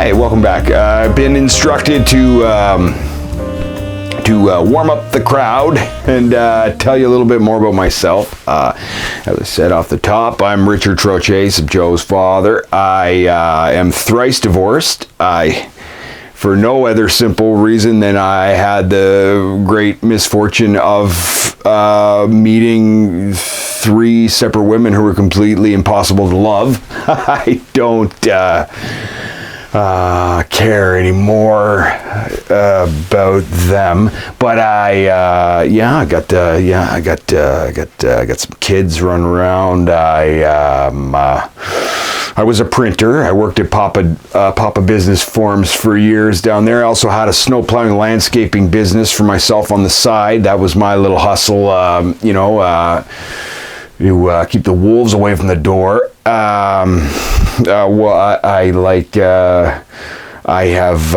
Hi, welcome back. I've been instructed to warm up the crowd and tell you a little bit more about myself. As I said off the top, I'm Richard Troches, Joe's father. I am thrice divorced. For no other simple reason than I had the great misfortune of meeting three separate women who were completely impossible to love. I don't care anymore about them, but I got some kids running around. I was a printer. I worked at Papa Business Forms for years down there. I also had a snow plowing landscaping business for myself on the side. That was my little hustle, to keep the wolves away from the door. I have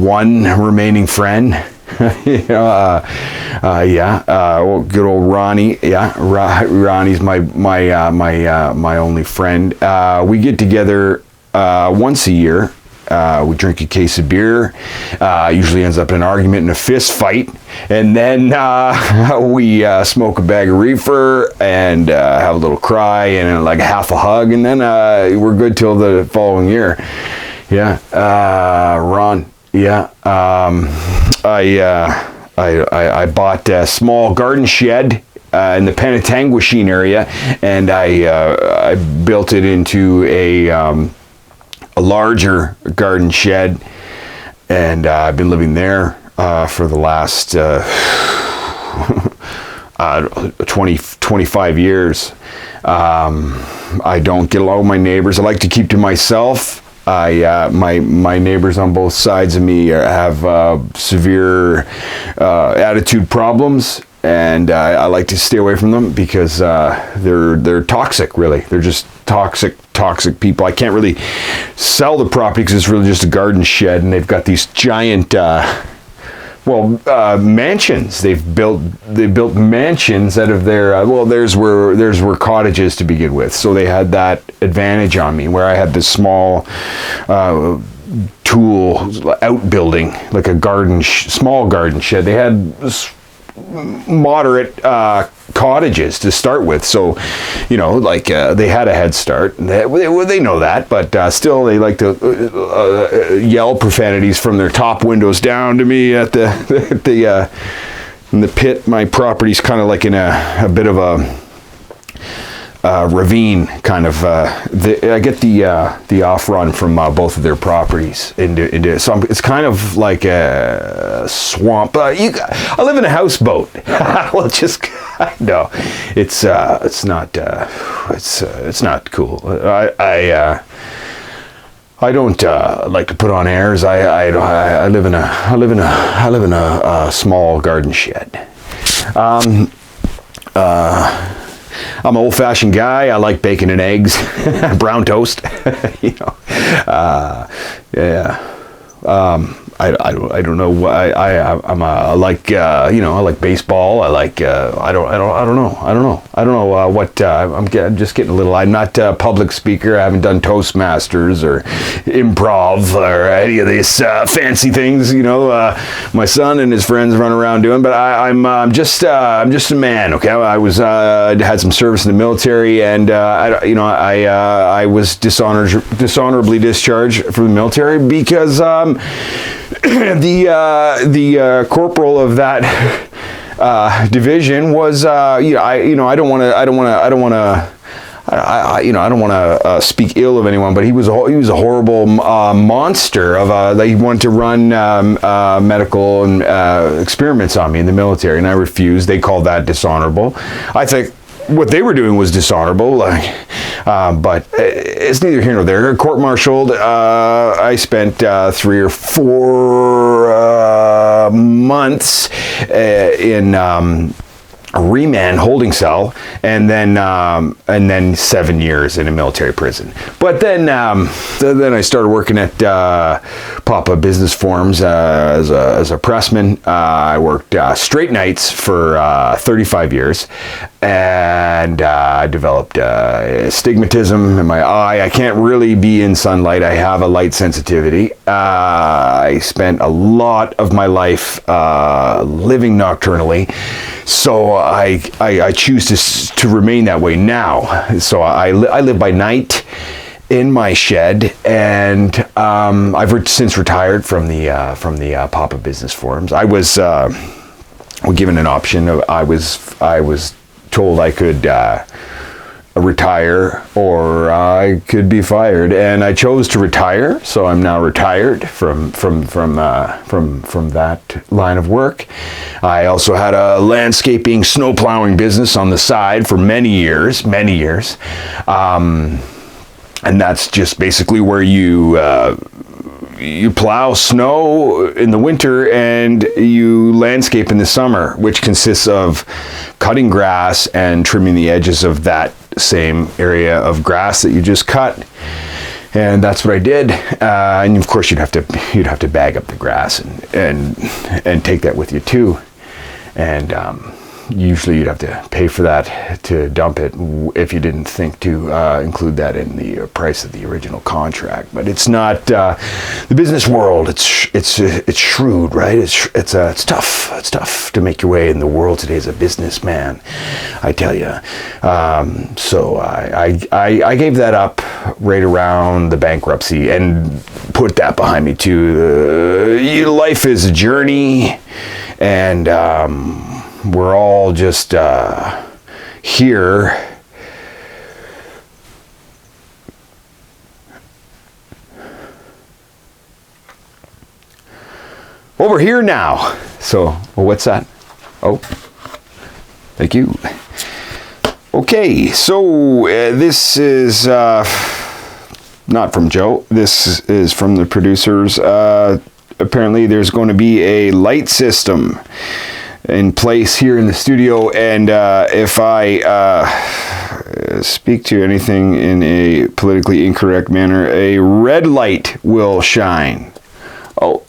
one remaining friend. Good old Ronnie. Yeah, Ronnie's my only friend. We get together once a year. We drink a case of beer. Usually ends up in an argument and a fist fight, and then we smoke a bag of reefer and have a little cry and like half a hug, and then we're good till the following year. Yeah, Ron. Yeah, I bought a small garden shed in the Penetanguishene area, and I built it into a larger garden shed, and I've been living there for the last 25 years. I don't get along with my neighbors. I like to keep to myself. My neighbors on both sides of me have severe attitude problems, and I like to stay away from them because they're toxic. Really, they're just toxic people. I can't really sell the property because it's really just a garden shed, and they've got these giant mansions. They built mansions out of their theirs were cottages to begin with, so they had that advantage on me where I had this small tool outbuilding, like a small garden shed. They had moderate cottages to start with, so they had a head start. They know that, but still they like to yell profanities from their top windows down to me in the pit. My property's kind of like in a bit of a ravine, kind of. I get the off run from both of their properties into so it's kind of like a swamp. I live in a houseboat. Well, no, it's not cool. I don't like to put on airs. I live in a small garden shed. I'm an old-fashioned guy. I like bacon and eggs, brown toast. I don't know. I like baseball. I like I don't know what I'm just getting a little. I'm not a public speaker. I haven't done Toastmasters or improv or any of these fancy things. My son and his friends run around doing. But I'm just a man. Okay, I had some service in the military, and I was dishonorably discharged from the military because the corporal of that division was I don't want to speak ill of anyone, but he was a horrible monster of he wanted to run medical and experiments on me in the military, and I refused. They called that dishonorable. I think what they were doing was dishonorable, but it's neither here nor there. Court-martialed, I spent 3 or 4 months in remand holding cell, and then 7 years in a military prison. But then I started working at Papa Business Forums as a pressman. I worked straight nights for 35 years, and I developed astigmatism in my eye. I can't really be in sunlight. I have a light sensitivity. I spent a lot of my life living nocturnally, so I choose to remain that way now. So I live by night in my shed, and I've since retired from the Papa Business Forums. I was given an option. I was told I could retire or I could be fired, and I chose to retire. So I'm now retired from that line of work. I also had a landscaping, snow plowing business on the side for many years, and that's just basically where you plow snow in the winter and you landscape in the summer, which consists of cutting grass and trimming the edges of that same area of grass that you just cut. And that's what I did. And of course you'd have to bag up the grass and take that with you too. And usually you'd have to pay for that to dump it if you didn't think to include that in the price of the original contract. But it's not the business world. It's shrewd, right? It's tough. It's tough to make your way in the world today as a businessman, I tell you. So I gave that up right around the bankruptcy and put that behind me too. Life is a journey, and we're all just here. Well, we're here now. So, well, what's that? Oh, thank you. Okay, so this is not from Joe. This is from the producers. Apparently, there's going to be a light system in place here in the studio, and if I speak to anything in a politically incorrect manner, a red light will shine. Oh,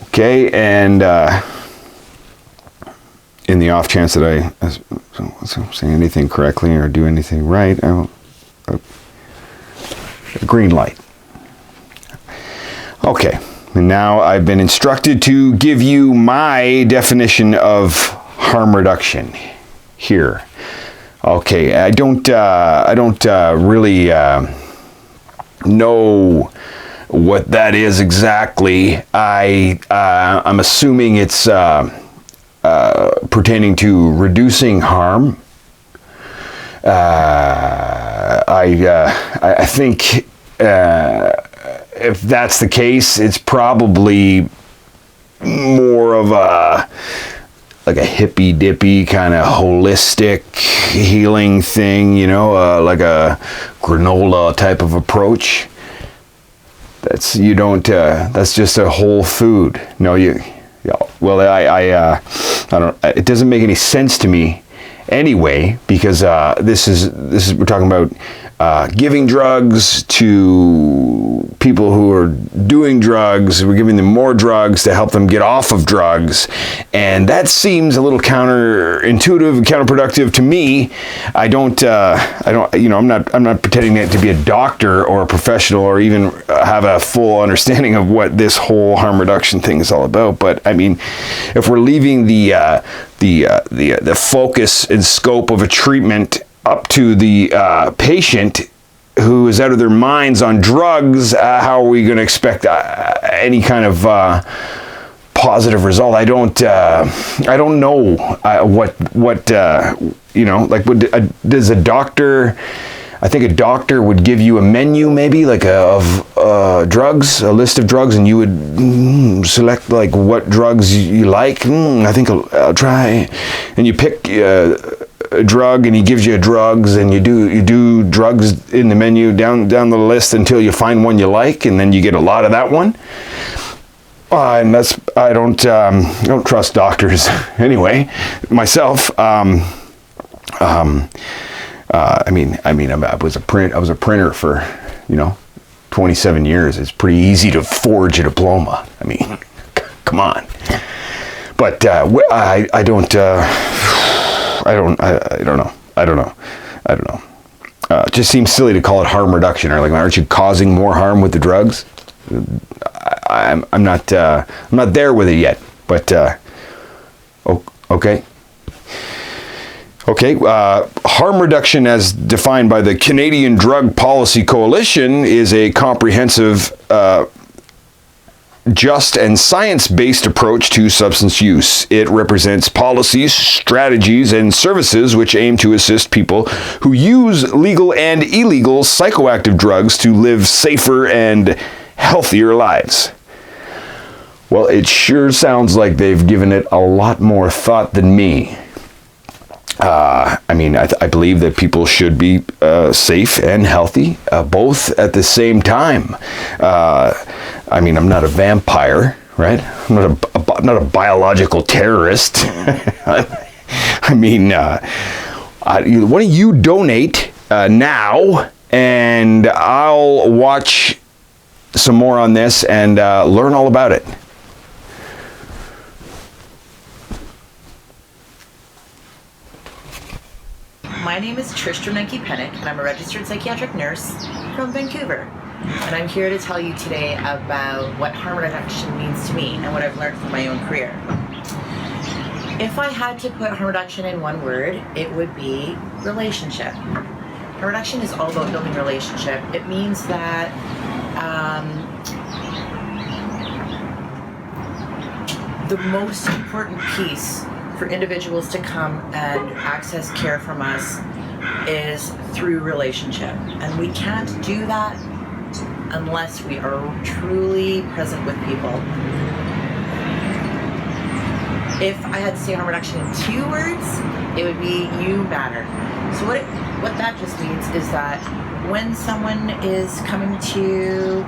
okay, and in the off chance that I say anything correctly or do anything right, I will a green light. Okay. And now I've been instructed to give you my definition of harm reduction here. Okay, I don't really know what that is exactly. I'm assuming it's pertaining to reducing harm. I think. If that's the case, it's probably more of a hippy-dippy kind of holistic healing thing, like a granola type of approach. That's just a whole food. No, I don't. It doesn't make any sense to me anyway, because this is we're talking about giving drugs to people who are doing drugs. We're giving them more drugs to help them get off of drugs, and that seems a little counterintuitive and counterproductive to me. I'm not pretending to be a doctor or a professional or even have a full understanding of what this whole harm reduction thing is all about. But I mean, if we're leaving the focus and scope of a treatment up to the patient who is out of their minds on drugs, how are we going to expect any kind of positive result? I don't know does a doctor? I think a doctor would give you a menu, maybe like of drugs, a list of drugs, and you would select like what drugs you like. I think I'll try, and you pick a drug, and he gives you drugs, and you do drugs in the menu down the list until you find one you like, and then you get a lot of that one. And I don't trust doctors anyway. Myself, I was a printer for 27 years. It's pretty easy to forge a diploma. I mean, come on. But I don't know. It just seems silly to call it harm reduction. Or like, aren't you causing more harm with the drugs? I'm not there with it yet. But okay. Harm reduction, as defined by the Canadian Drug Policy Coalition, is a comprehensive, just and science-based approach to substance use. It represents policies, strategies, and services which aim to assist people who use legal and illegal psychoactive drugs to live safer and healthier lives. Well, it sure sounds like they've given it a lot more thought than me. I believe that people should be safe and healthy, both at the same time. I'm not a vampire, right? I'm not a biological terrorist. Why don't you donate now, and I'll watch some more on this and learn all about it. My name is Trish Dribnenki, and I'm a registered psychiatric nurse from Vancouver. And I'm here to tell you today about what harm reduction means to me and what I've learned from my own career. If I had to put harm reduction in one word, it would be relationship. Harm reduction is all about building relationship. It means that the most important piece for individuals to come and access care from us is through relationship. And we can't do that unless we are truly present with people. If I had to say harm reduction in 2 words, it would be you matter. So what that just means is that when someone is coming to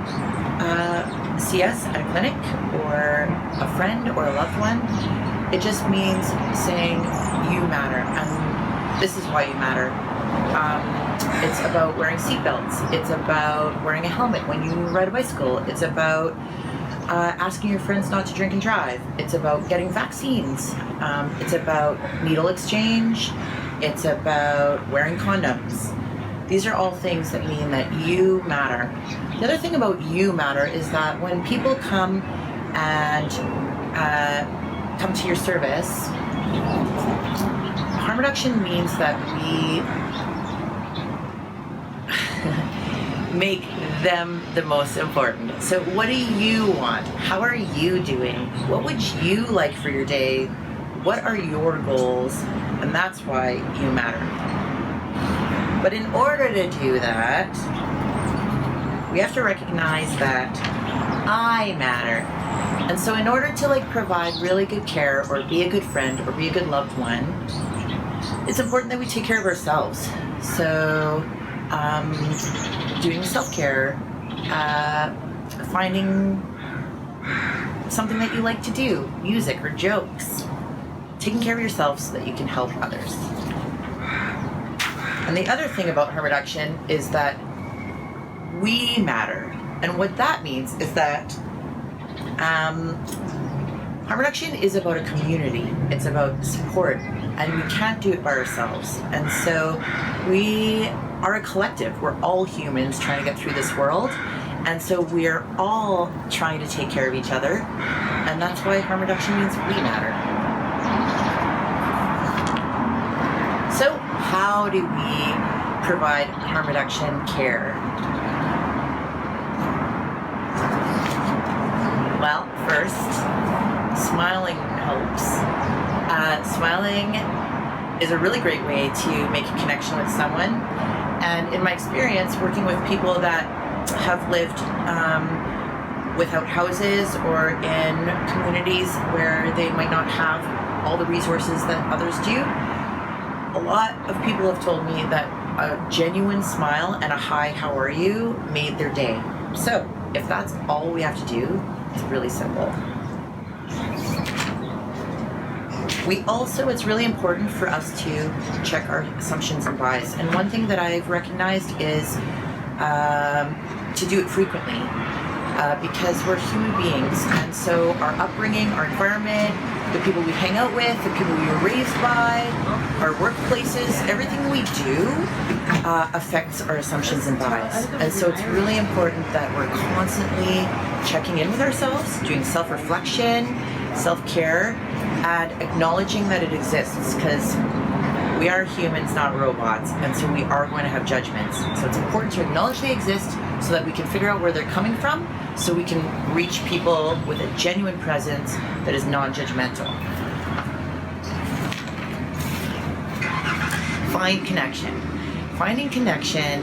see us at a clinic, or a friend or a loved one, it just means saying you matter, and this is why you matter. It's about wearing seatbelts. It's about wearing a helmet when you ride a bicycle. It's about asking your friends not to drink and drive. It's about getting vaccines. It's about needle exchange. It's about wearing condoms. These are all things that mean that you matter. The other thing about you matter is that when people come and come to your service, harm reduction means that we make them the most important. So what do you want? How are you doing? What would you like for your day? What are your goals? And that's why you matter. But in order to do that, we have to recognize that I matter. And so in order to provide really good care, or be a good friend, or be a good loved one, it's important that we take care of ourselves. So doing self-care, finding something that you like to do, music or jokes, taking care of yourself so that you can help others. And the other thing about harm reduction is that we matter. And what that means is that harm reduction is about a community. It's about support, and we can't do it by ourselves. And so we are a collective. We're all humans trying to get through this world. And so we're all trying to take care of each other. And that's why harm reduction means we matter. So how do we provide harm reduction care? Well, first, smiling helps. Smiling is a really great way to make a connection with someone. And in my experience, working with people that have lived without houses, or in communities where they might not have all the resources that others do, a lot of people have told me that a genuine smile and a hi, how are you, made their day. So if that's all we have to do, It's really simple. It's really important for us to check our assumptions and bias. And one thing that I've recognized is to do it frequently because we're human beings. And so our upbringing, our environment, the people we hang out with, the people we were raised by, our workplaces, everything we do affects our assumptions and bias. And so it's really important that we're constantly checking in with ourselves, doing self-reflection, self-care, and acknowledging that it exists, because we are humans, not robots, and so we are going to have judgments. So it's important to acknowledge they exist so that we can figure out where they're coming from, so we can reach people with a genuine presence that is non-judgmental. Find connection. Finding connection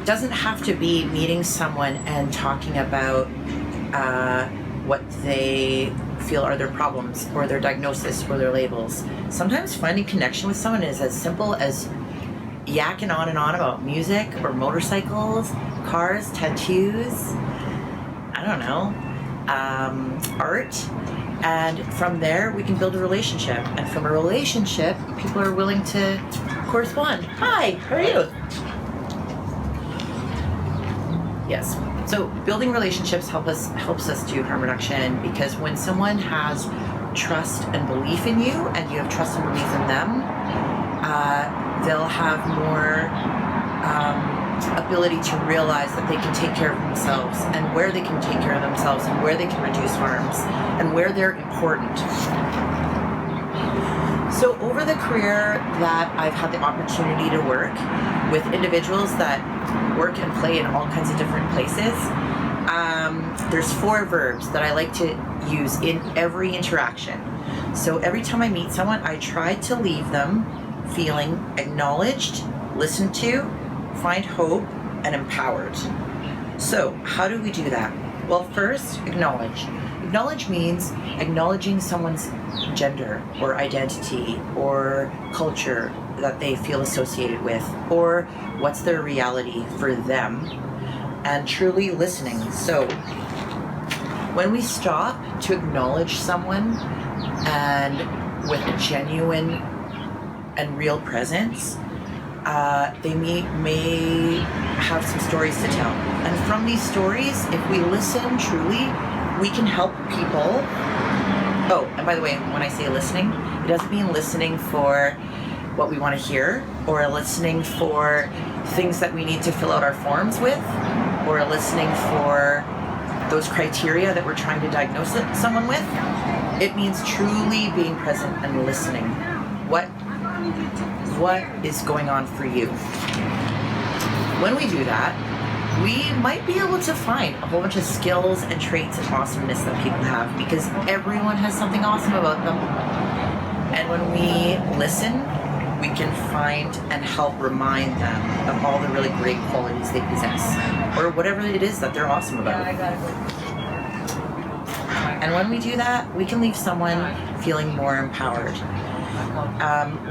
doesn't have to be meeting someone and talking about what they feel are their problems or their diagnosis or their labels. Sometimes finding connection with someone is as simple as yakking on and on about music or motorcycles, cars, tattoos, I don't know, art. And from there, we can build a relationship. And from a relationship, people are willing to correspond. Hi, how are you? Yes. So building relationships helps us do harm reduction, because when someone has trust and belief in you, and you have trust and belief in them, they'll have more ability to realize that they can take care of themselves, and where they can take care of themselves, and where they can reduce harms, and where they're important. So over the career that I've had the opportunity to work with individuals that work and play in all kinds of different places, there's 4 verbs that I like to use in every interaction. So every time I meet someone, I try to leave them feeling acknowledged, listened to, find hope, and empowered. So how do we do that? Well, first, acknowledge. Acknowledge means acknowledging someone's gender or identity or culture that they feel associated with, or what's their reality for them, and truly listening. So when we stop to acknowledge someone and with a genuine and real presence, they may have some stories to tell. And from these stories, if we listen truly, we can help people. Oh, and by the way, when I say listening, it doesn't mean listening for what we want to hear, or listening for things that we need to fill out our forms with, or listening for those criteria that we're trying to diagnose someone with. It means truly being present and listening. What is going on for you? When we do that, we might be able to find a whole bunch of skills and traits and awesomeness that people have, because everyone has something awesome about them. And when we listen, we can find and help remind them of all the really great qualities they possess, or whatever it is that they're awesome about. And when we do that, we can leave someone feeling more empowered.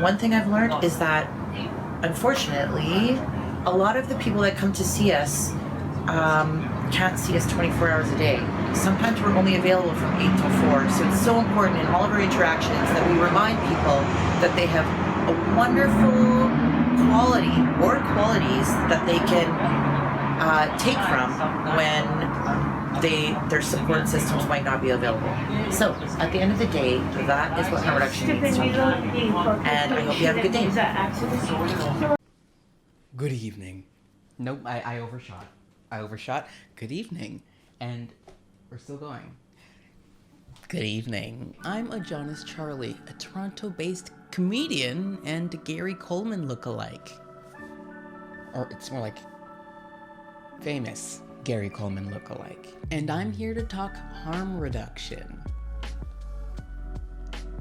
One thing I've learned is that, unfortunately, a lot of the people that come to see us can't see us 24 hours a day. Sometimes we're only available from 8 till 4. So it's so important in all of our interactions that we remind people that they have a wonderful quality or qualities that they can take from when their support systems might not be available. So at the end of the day, that is what harm reduction means to me. And I hope you have a good day. Good evening. Nope, I overshot. Good evening. And we're still going. Good evening. I'm Ajahnis Charley, a Toronto-based comedian and Gary Coleman lookalike. Or it's more like famous Gary Coleman lookalike. And I'm here to talk harm reduction.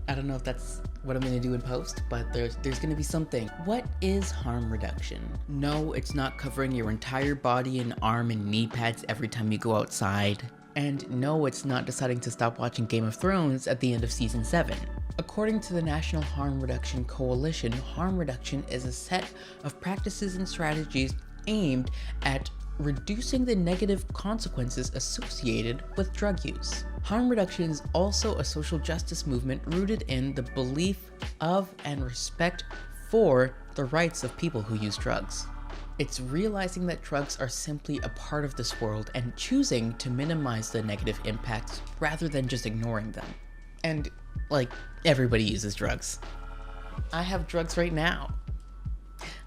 I don't know if that's what I'm gonna do in post, but there's gonna be something. What is harm reduction? No, it's not covering your entire body in arm and knee pads every time you go outside. And no, it's not deciding to stop watching Game of Thrones at the end of season 7. According to the National Harm Reduction Coalition, harm reduction is a set of practices and strategies aimed at reducing the negative consequences associated with drug use. Harm reduction is also a social justice movement rooted in the belief of and respect for the rights of people who use drugs. It's realizing that drugs are simply a part of this world and choosing to minimize the negative impacts rather than just ignoring them. And, like, everybody uses drugs. I have drugs right now.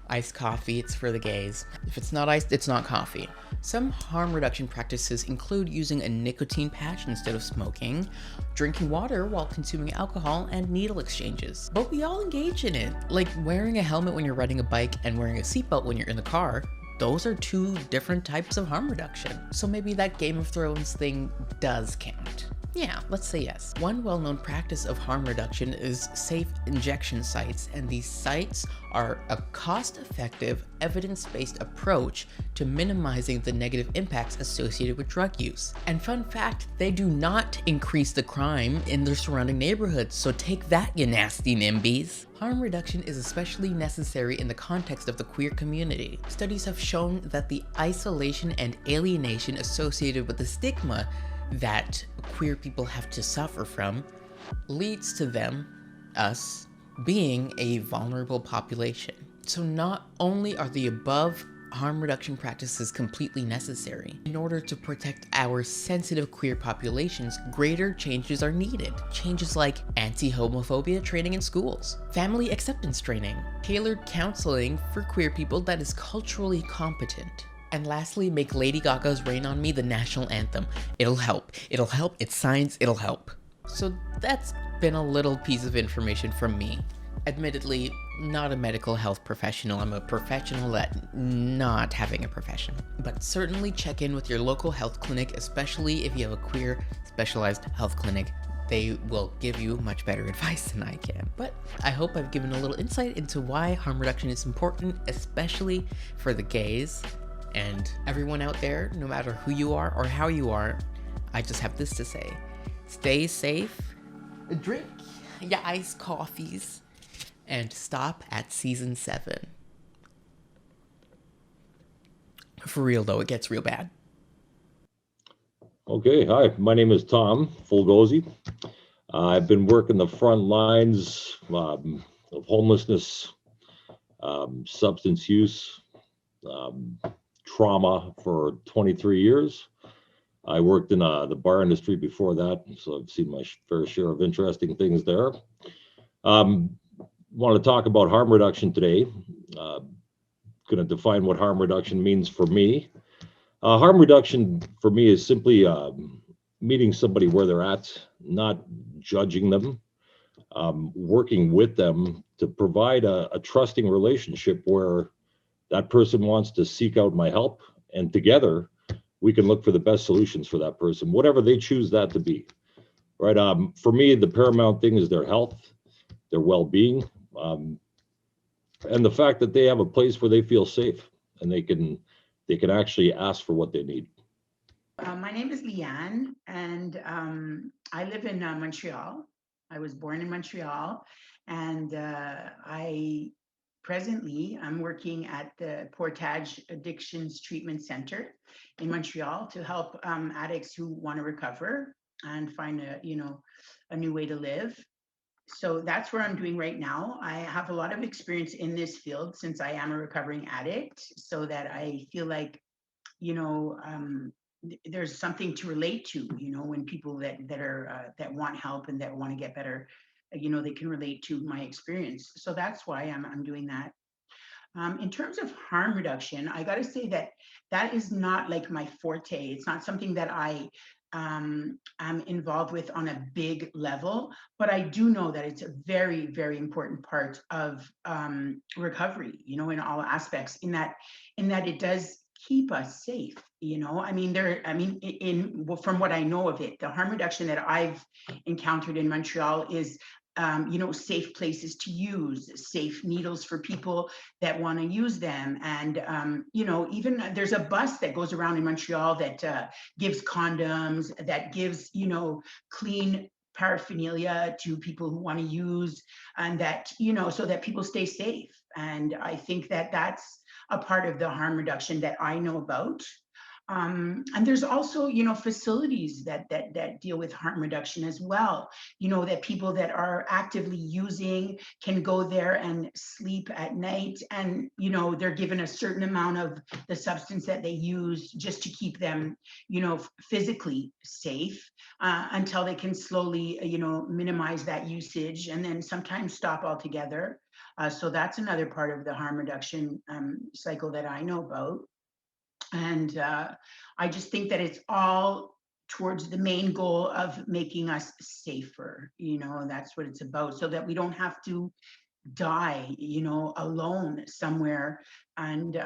Iced coffee, it's for the gays. If it's not iced, it's not coffee. Some harm reduction practices include using a nicotine patch instead of smoking, drinking water while consuming alcohol, and needle exchanges. But we all engage in it, like wearing a helmet when you're riding a bike and wearing a seatbelt when you're in the car. Those are two different types of harm reduction. So maybe that Game of Thrones thing does count. Yeah, let's say yes. One well-known practice of harm reduction is safe injection sites, and these sites are a cost-effective, evidence-based approach to minimizing the negative impacts associated with drug use. And fun fact, they do not increase the crime in their surrounding neighborhoods, so take that, you nasty NIMBYs. Harm reduction is especially necessary in the context of the queer community. Studies have shown that the isolation and alienation associated with the stigma that queer people have to suffer from leads to them, us, being a vulnerable population. So not only are the above harm reduction practices completely necessary, in order to protect our sensitive queer populations, greater changes are needed. Changes like anti-homophobia training in schools, family acceptance training, tailored counseling for queer people that is culturally competent. And lastly, make Lady Gaga's Rain on Me the national anthem. It'll help. It'll help. It's science. It'll help. So that's been a little piece of information from me. Admittedly, not a medical health professional. I'm a professional at not having a profession. But certainly check in with your local health clinic, especially if you have a queer specialized health clinic. They will give you much better advice than I can. But I hope I've given a little insight into why harm reduction is important, especially for the gays. And everyone out there, no matter who you are or how you are, I just have this to say. Stay safe, drink your iced coffees, and stop at season 7. For real though, it gets real bad. Okay, hi, my name is Tom Fulgosi. I've been working the front lines of homelessness, substance use, trauma for 23 years. I worked in the bar industry before that, so I've seen my fair share of interesting things there. Want to talk about harm reduction today. Going to define what harm reduction means for me. Harm reduction for me is simply meeting somebody where they're at, not judging them, working with them to provide a trusting relationship where that person wants to seek out my help, and together we can look for the best solutions for that person, whatever they choose that to be. Right? For me, the paramount thing is their health, their well-being, and the fact that they have a place where they feel safe and they can actually ask for what they need. My name is Leane, and I live in Montreal. I was born in Montreal, and I'm working at the Portage Addictions Treatment Center in Montreal to help addicts who want to recover and find a new way to live. So that's what I'm doing right now. I have a lot of experience in this field since I am a recovering addict, so that I feel like, there's something to relate to, when people that want help and that want to get better, they can relate to my experience. So that's why I'm doing that. In terms of harm reduction, I got to say that is not like my forte. It's not something that I am involved with on a big level, but I do know that it's a very, very important part of recovery, in all aspects, in that it does keep us safe. From what I know of it, the harm reduction that I've encountered in Montreal is safe places to use, safe needles for people that want to use them. And, even there's a bus that goes around in Montreal that gives condoms, that gives, clean paraphernalia to people who want to use, and that, so that people stay safe. And I think that that's a part of the harm reduction that I know about. And there's also, facilities that deal with harm reduction as well. That people that are actively using can go there and sleep at night, and they're given a certain amount of the substance that they use just to keep them, physically safe, until they can slowly, minimize that usage, and then sometimes stop altogether. So that's another part of the harm reduction cycle that I know about. And I just think that it's all towards the main goal of making us safer, and that's what it's about, so that we don't have to die, alone somewhere, and,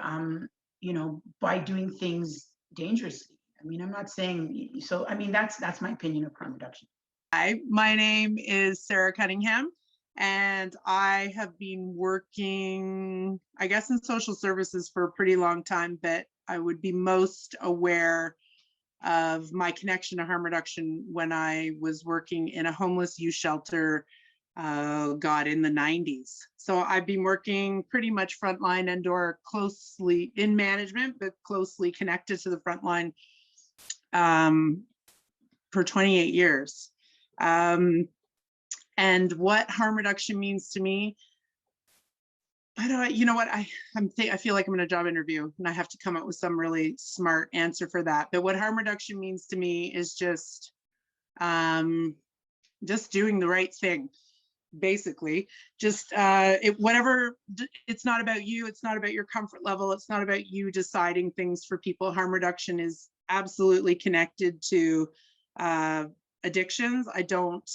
by doing things dangerously. I'm not saying, so, that's my opinion of harm reduction. Hi, my name is Sarah Cunningham, and I have been working, I guess, in social services for a pretty long time, but I would be most aware of my connection to harm reduction when I was working in a homeless youth shelter, in the 90s. So I've been working pretty much frontline and/or closely in management, but closely connected to the frontline for 28 years. And what harm reduction means to me, I don't, you know what, I feel like I'm in a job interview and I have to come up with some really smart answer for that. But what harm reduction means to me is just doing the right thing, basically. Just whatever, it's not about you, it's not about your comfort level, it's not about you deciding things for people. Harm reduction is absolutely connected to addictions. I don't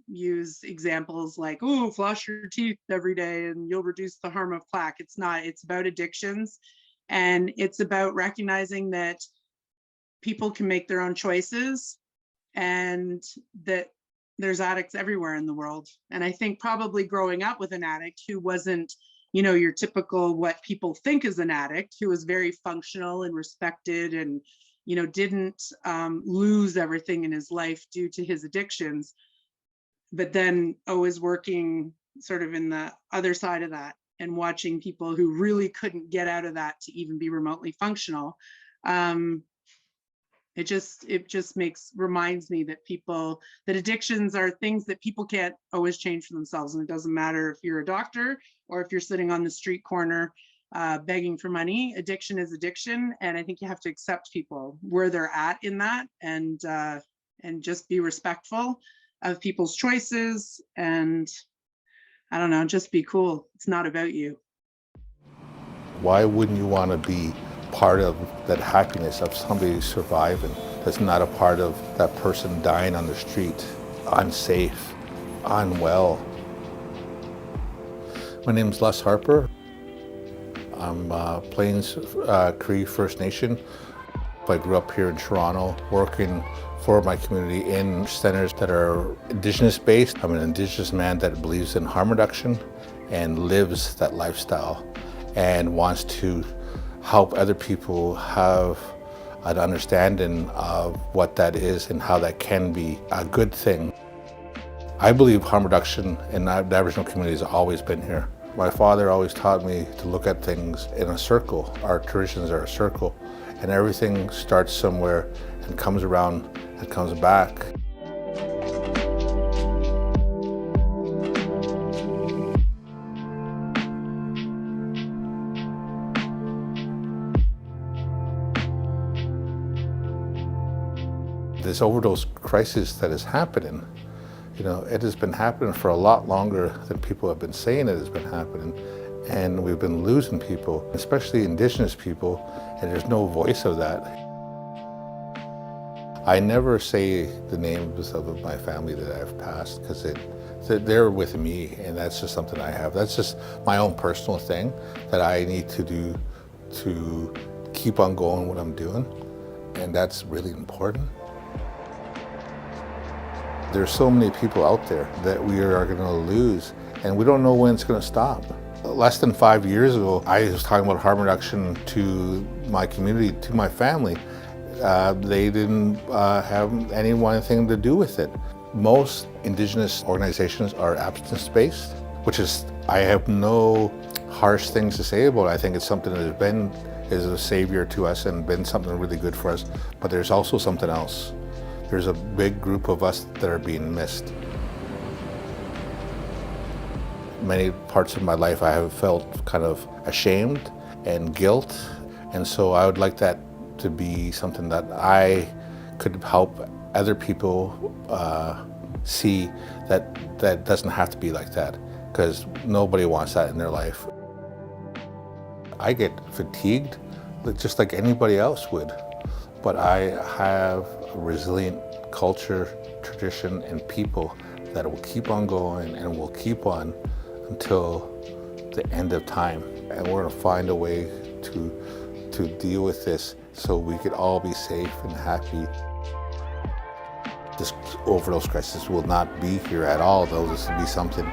use examples like, oh, floss your teeth every day and you'll reduce the harm of plaque. It's not. It's about addictions, and it's about recognizing that people can make their own choices and that there's addicts everywhere in the world. And I think probably growing up with an addict who wasn't, your typical what people think is an addict, who was very functional and respected and didn't lose everything in his life due to his addictions, but then always working sort of in the other side of that and watching people who really couldn't get out of that to even be remotely functional. It just reminds me that addictions are things that people can't always change for themselves. And it doesn't matter if you're a doctor or if you're sitting on the street corner begging for money. Addiction is addiction, and I think you have to accept people where they're at in that, and just be respectful of people's choices, and I don't know, just be cool. It's not about you. Why wouldn't you want to be part of that happiness of somebody surviving? That's not a part of that person dying on the street, unsafe, unwell. My name's Les Harper. I'm Plains Cree First Nation. I grew up here in Toronto, working for my community in centers that are Indigenous based. I'm an Indigenous man that believes in harm reduction and lives that lifestyle and wants to help other people have an understanding of what that is and how that can be a good thing. I believe harm reduction in the Aboriginal community has always been here. My father always taught me to look at things in a circle. Our traditions are a circle, and everything starts somewhere and comes around and comes back. This overdose crisis that is happening, it has been happening for a lot longer than people have been saying it has been happening. And we've been losing people, especially Indigenous people, and there's no voice of that. I never say the names of my family that I've passed because they're with me, and that's just something I have. That's just my own personal thing that I need to do to keep on going what I'm doing, and that's really important. There's so many people out there that we are going to lose, and we don't know when it's going to stop. Less than 5 years ago, I was talking about harm reduction to my community, to my family. They didn't have anything to do with it. Most Indigenous organizations are abstinence-based, which is, I have no harsh things to say about it. I think it's something that has been is a savior to us and been something really good for us, but there's also something else. There's a big group of us that are being missed. Many parts of my life I have felt kind of ashamed and guilt, and so I would like that to be something that I could help other people see that doesn't have to be like that, because nobody wants that in their life. I get fatigued just like anybody else would, but I have a resilient culture, tradition, and people that will keep on going and will keep on until the end of time. And we're gonna find a way to deal with this so we could all be safe and happy. This overdose crisis will not be here at all. Though this will be something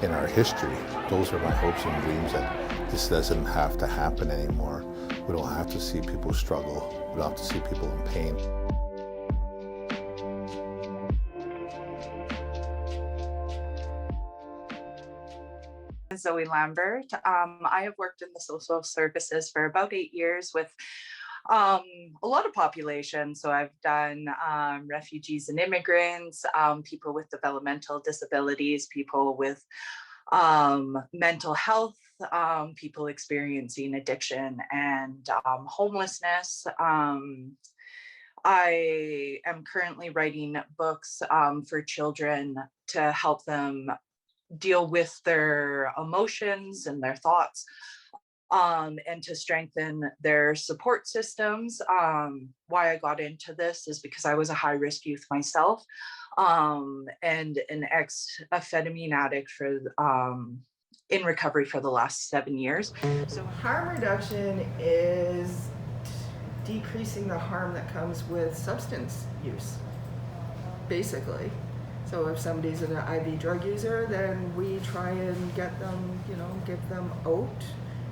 in our history. Those are my hopes and dreams, that this doesn't have to happen anymore. We don't have to see people struggle. We don't have to see people in pain. Zoe Lambert. I have worked in the social services for about 8 years with a lot of populations. So I've done refugees and immigrants, people with developmental disabilities, people with mental health, people experiencing addiction and homelessness. I am currently writing books for children to help them deal with their emotions and their thoughts, and to strengthen their support systems. Why I got into this is because I was a high-risk youth myself, and an ex-amphetamine addict for in recovery for the last 7 years. So harm reduction is decreasing the harm that comes with substance use, basically. So if somebody's an IV drug user, then we try and get them, get them out,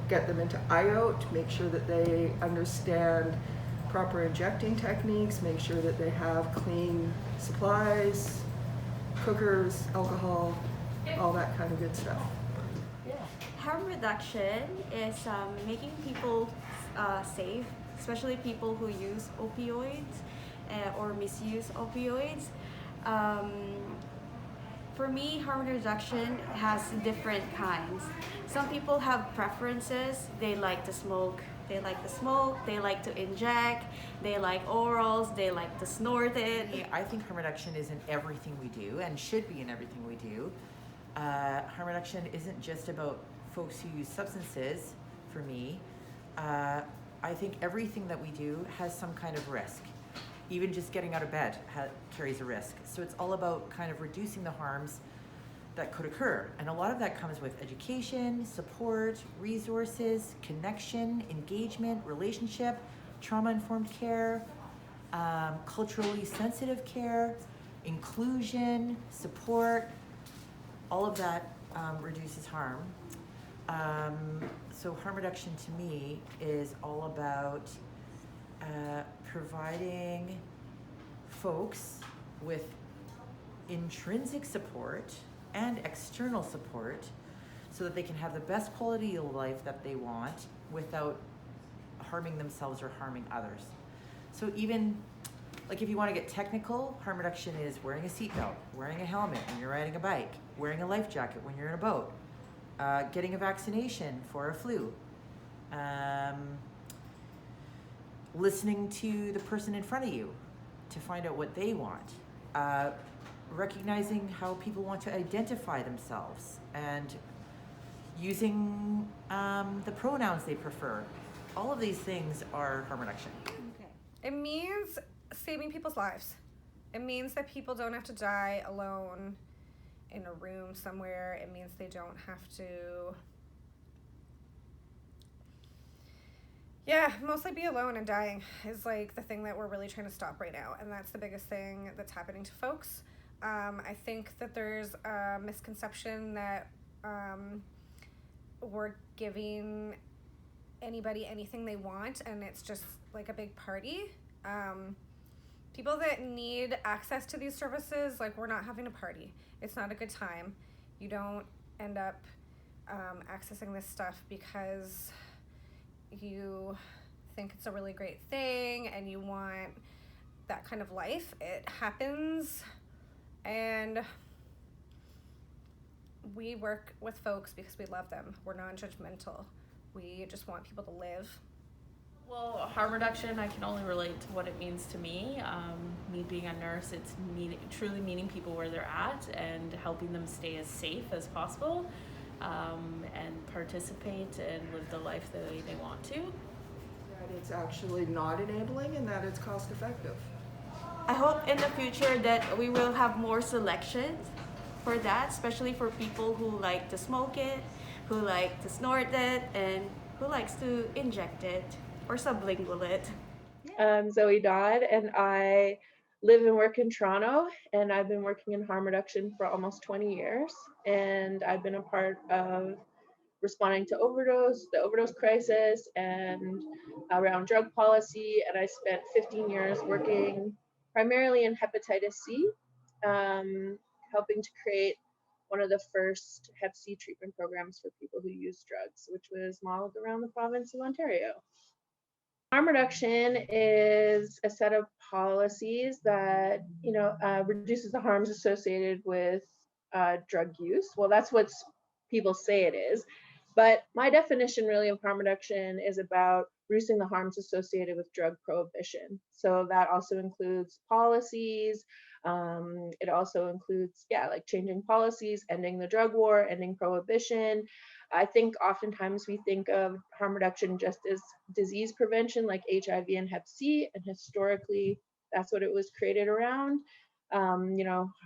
get them into IOT, make sure that they understand proper injecting techniques, make sure that they have clean supplies, cookers, alcohol, all that kind of good stuff. Harm reduction is making people safe, especially people who use opioids or misuse opioids. For me, harm reduction has different kinds. Some people have preferences. They like to smoke, they like to inject, they like orals, they like to snort it. I think harm reduction is in everything we do and should be in everything we do. Harm reduction isn't just about folks who use substances, for me. I think everything that we do has some kind of risk. Even just getting out of bed carries a risk. So it's all about kind of reducing the harms that could occur. And a lot of that comes with education, support, resources, connection, engagement, relationship, trauma-informed care, culturally sensitive care, inclusion, support. All of that reduces harm. So harm reduction to me is all about providing folks with intrinsic support and external support so that they can have the best quality of life that they want without harming themselves or harming others. So even like if you want to get technical, harm reduction is wearing a seatbelt, wearing a helmet when you're riding a bike, wearing a life jacket when you're in a boat, getting a vaccination for a flu, listening to the person in front of you to find out what they want, recognizing how people want to identify themselves and using the pronouns they prefer. All of these things are harm reduction. Okay. It means saving people's lives. It means that people don't have to die alone in a room somewhere. It means they don't have to mostly be alone and dying is like the thing that we're really trying to stop right now. And that's the biggest thing that's happening to folks. I think that there's a misconception that we're giving anybody anything they want and it's just like a big party. People that need access to these services, like we're not having a party. It's not a good time. You don't end up accessing this stuff because you think it's a really great thing and you want that kind of life, it happens. And we work with folks because we love them. We're non-judgmental. We just want people to live. Well, harm reduction, I can only relate to what it means to me. Me being a nurse, it's truly meeting people where they're at and helping them stay as safe as possible, and participate and live the life the way they want to. That it's actually not enabling and that it's cost effective. I hope in the future that we will have more selections for that, especially for people who like to smoke it, who like to snort it, and who likes to inject it or sublingual it. I'm Zoe Dodd, and I live and work in Toronto, and I've been working in harm reduction for almost 20 years, and I've been a part of responding to the overdose crisis, and around drug policy, and I spent 15 years working primarily in hepatitis C, helping to create one of the first Hep C treatment programs for people who use drugs, which was modeled around the province of Ontario. Harm reduction is a set of policies that, reduces the harms associated with drug use. Well, that's what people say it is. But my definition really of harm reduction is about reducing the harms associated with drug prohibition. So that also includes policies. It also includes, like changing policies, ending the drug war, ending prohibition. I think oftentimes we think of harm reduction just as disease prevention, like HIV and Hep C, and historically that's what it was created around. Harm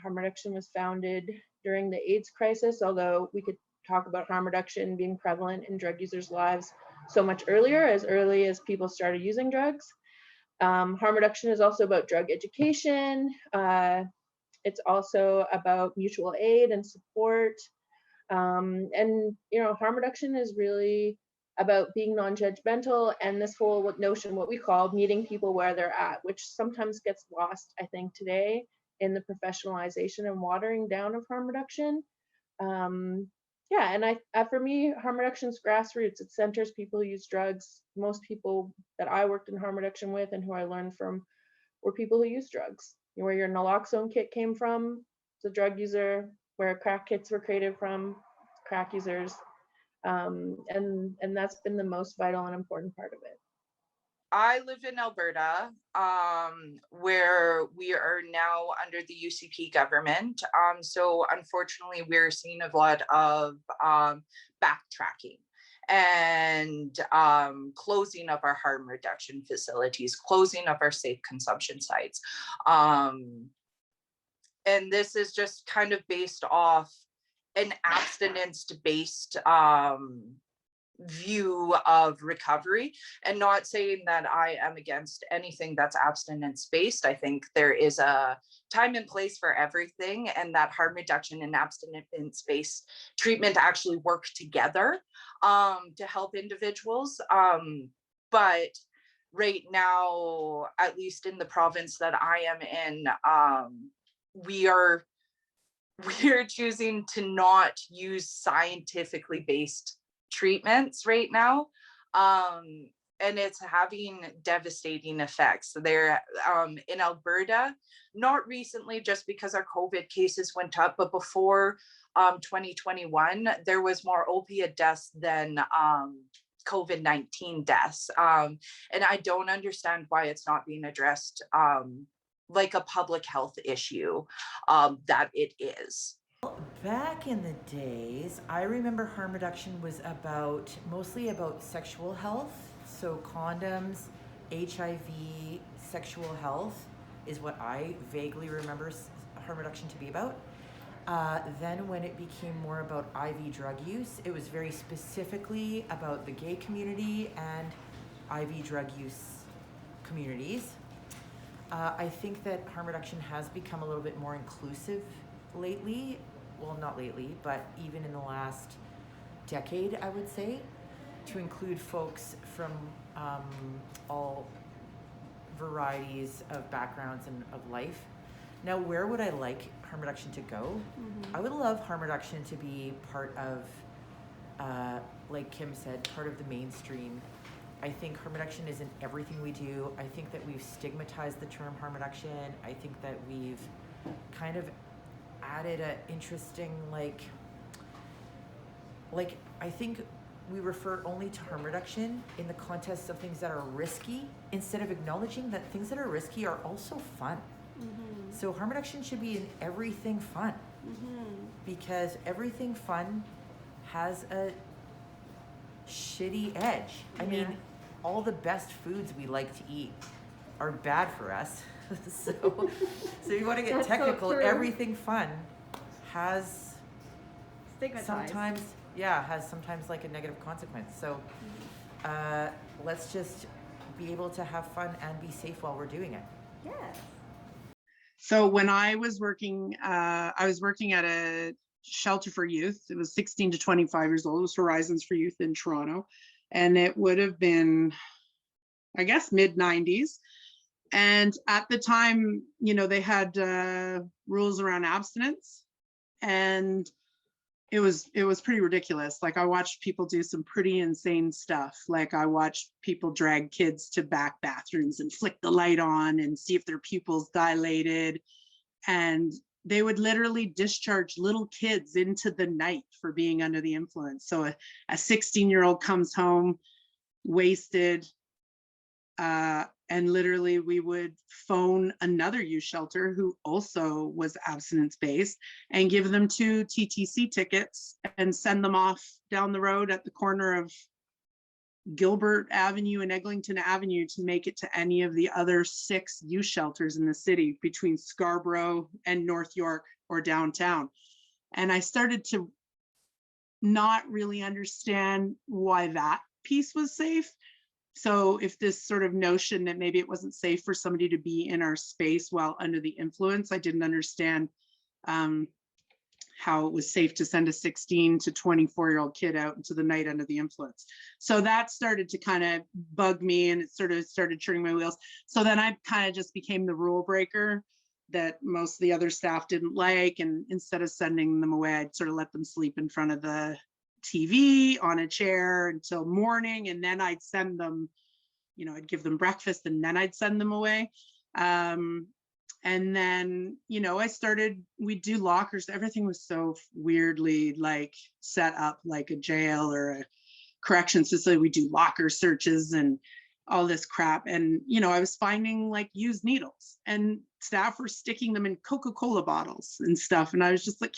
reduction was founded during the AIDS crisis, although we could talk about harm reduction being prevalent in drug users' lives so much earlier, as early as people started using drugs. Harm reduction is also about drug education. It's also about mutual aid and support. Harm reduction is really about being non-judgmental and this whole notion, what we call meeting people where they're at, which sometimes gets lost, I think, today in the professionalization and watering down of harm reduction. For me, harm reduction is grassroots. It centers people who use drugs. Most people that I worked in harm reduction with and who I learned from were people who use drugs. Where your naloxone kit came from, it's a drug user. Where crack kits were created from, crack users. And that's been the most vital and important part of it. I live in Alberta, where we are now under the UCP government. So unfortunately, we're seeing a lot of backtracking and closing of our harm reduction facilities, closing of our safe consumption sites. And this is just kind of based off an abstinence-based view of recovery, and not saying that I am against anything that's abstinence-based. I think there is a time and place for everything, and that harm reduction and abstinence-based treatment actually work together to help individuals. But right now, at least in the province that I am in, we are choosing to not use scientifically based treatments right now, and it's having devastating effects. They're in Alberta, not recently just because our COVID cases went up, but before 2021 there was more opiate deaths than COVID-19 deaths, and I don't understand why it's not being addressed like a public health issue that it is. Back in the days, I remember harm reduction was mostly about sexual health. So condoms, HIV, sexual health is what I vaguely remember harm reduction to be about. Then when it became more about IV drug use, it was very specifically about the gay community and IV drug use communities. I think that harm reduction has become a little bit more inclusive lately. Well, not lately, but even in the last decade, I would say, to include folks from all varieties of backgrounds and of life. Now, where would I like harm reduction to go? I would love harm reduction to be part of, like Kim said, part of the mainstream I think harm reduction is in everything we do. I think that we've stigmatized the term harm reduction. I think that we've kind of added an interesting, like I think we refer only to harm reduction in the context of things that are risky, instead of acknowledging that things that are risky are also fun. Mm-hmm. So harm reduction should be in everything fun, because everything fun has a shitty edge. I mean, all the best foods we like to eat are bad for us. so you want to get technical, so everything fun has sometimes like a negative consequence. So let's just be able to have fun and be safe while we're doing it. Yes. So when I was working at a shelter for youth. It was 16 to 25 years old. It was Horizons for Youth in Toronto. And it would have been, I guess, mid-90s. And at the time, you know, they had rules around abstinence. And it was pretty ridiculous. Like, I watched people do some pretty insane stuff. Like, I watched people drag kids to back bathrooms and flick the light on and see if their pupils dilated. And they would literally discharge little kids into the night for being under the influence. So a 16-year-old comes home wasted, and literally we would phone another youth shelter who also was abstinence-based and give them 2 TTC tickets and send them off down the road at the corner of Gilbert Avenue and Eglinton Avenue to make it to any of the other 6 youth shelters in the city between Scarborough and North York or downtown. And I started to not really understand why that piece was safe. So if this sort of notion that maybe it wasn't safe for somebody to be in our space while under the influence, I didn't understand how it was safe to send a 16 to 24-year-old kid out into the night under the influence. So that started to kind of bug me, and it sort of started turning my wheels. So then I kind of just became the rule breaker that most of the other staff didn't like. And instead of sending them away, I'd sort of let them sleep in front of the TV on a chair until morning. And then I'd send them, you know, I'd give them breakfast and then I'd send them away. And then, you know, we'd do lockers. Everything was so weirdly like set up like a jail or a corrections facility. We do locker searches and all this crap. And, you know, I was finding like used needles, and staff were sticking them in Coca-Cola bottles and stuff. And I was just like,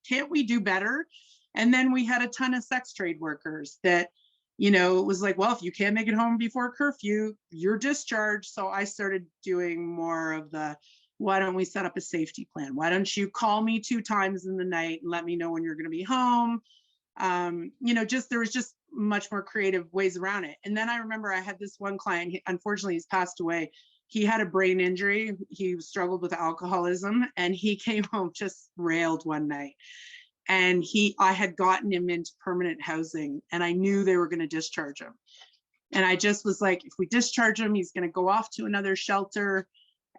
can't we do better? And then we had a ton of sex trade workers that, you know, it was like, well, if you can't make it home before curfew, you're discharged. So I started doing more of the, why don't we set up a safety plan? Why don't you call me 2 times in the night and let me know when you're going to be home? You know, there was just much more creative ways around it. And then I remember I had this one client, unfortunately he's passed away. He had a brain injury. He struggled with alcoholism, and he came home just railed one night. And I had gotten him into permanent housing, and I knew they were going to discharge him. And I just was like, if we discharge him, he's going to go off to another shelter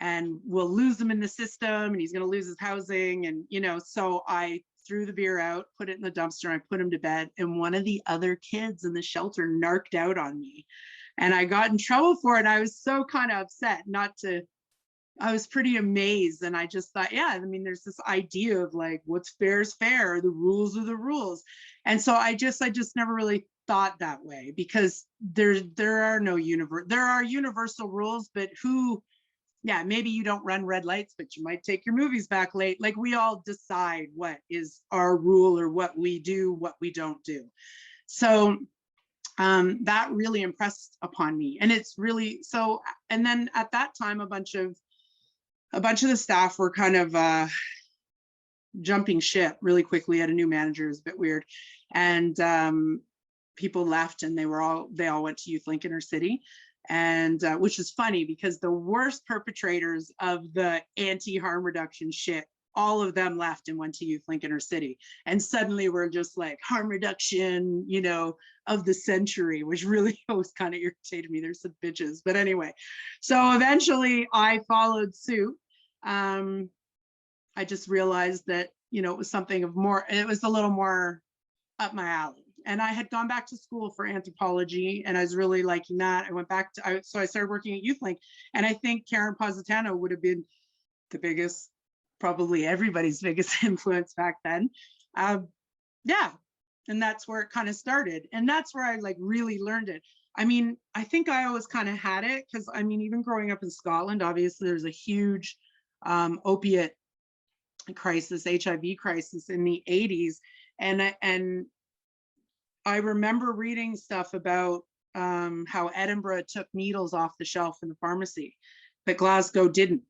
and we'll lose him in the system, and he's going to lose his housing. And, you know, so I threw the beer out, put it in the dumpster, and I put him to bed. And one of the other kids in the shelter narked out on me, and I got in trouble for it. And I was so kind of upset, I was pretty amazed. And I just thought, yeah, I mean, there's this idea of like, what's fair is fair, the rules are the rules. And so I just never really thought that way, because there are universal rules, but maybe you don't run red lights, but you might take your movies back late. Like, we all decide what is our rule, or what we do, what we don't do. So that really impressed upon me. And it's really so, and then at that time, a bunch of the staff were kind of jumping ship really quickly. Had a new manager. It was a bit weird. And people left, and they all went to Youth Link Inner City. And which is funny, because the worst perpetrators of the anti-harm reduction shit, all of them left and went to Youth Link Inner City. And suddenly we're just like, harm reduction, you know, of the century, which really always kind of irritated me. There's some bitches. But anyway, so eventually I followed suit. I just realized that, you know, it was something of more, it was a little more up my alley. And I had gone back to school for anthropology, and I was really liking that. I went back to, so I started working at YouthLink, and I think Karen Positano would have been the biggest, probably everybody's biggest influence back then. Yeah, and that's where it kind of started. And that's where I like really learned it. I mean, I think I always kind of had it because I mean, even growing up in Scotland, obviously there's a huge opiate crisis, HIV crisis in the 80s. And I remember reading stuff about how Edinburgh took needles off the shelf in the pharmacy, but Glasgow didn't.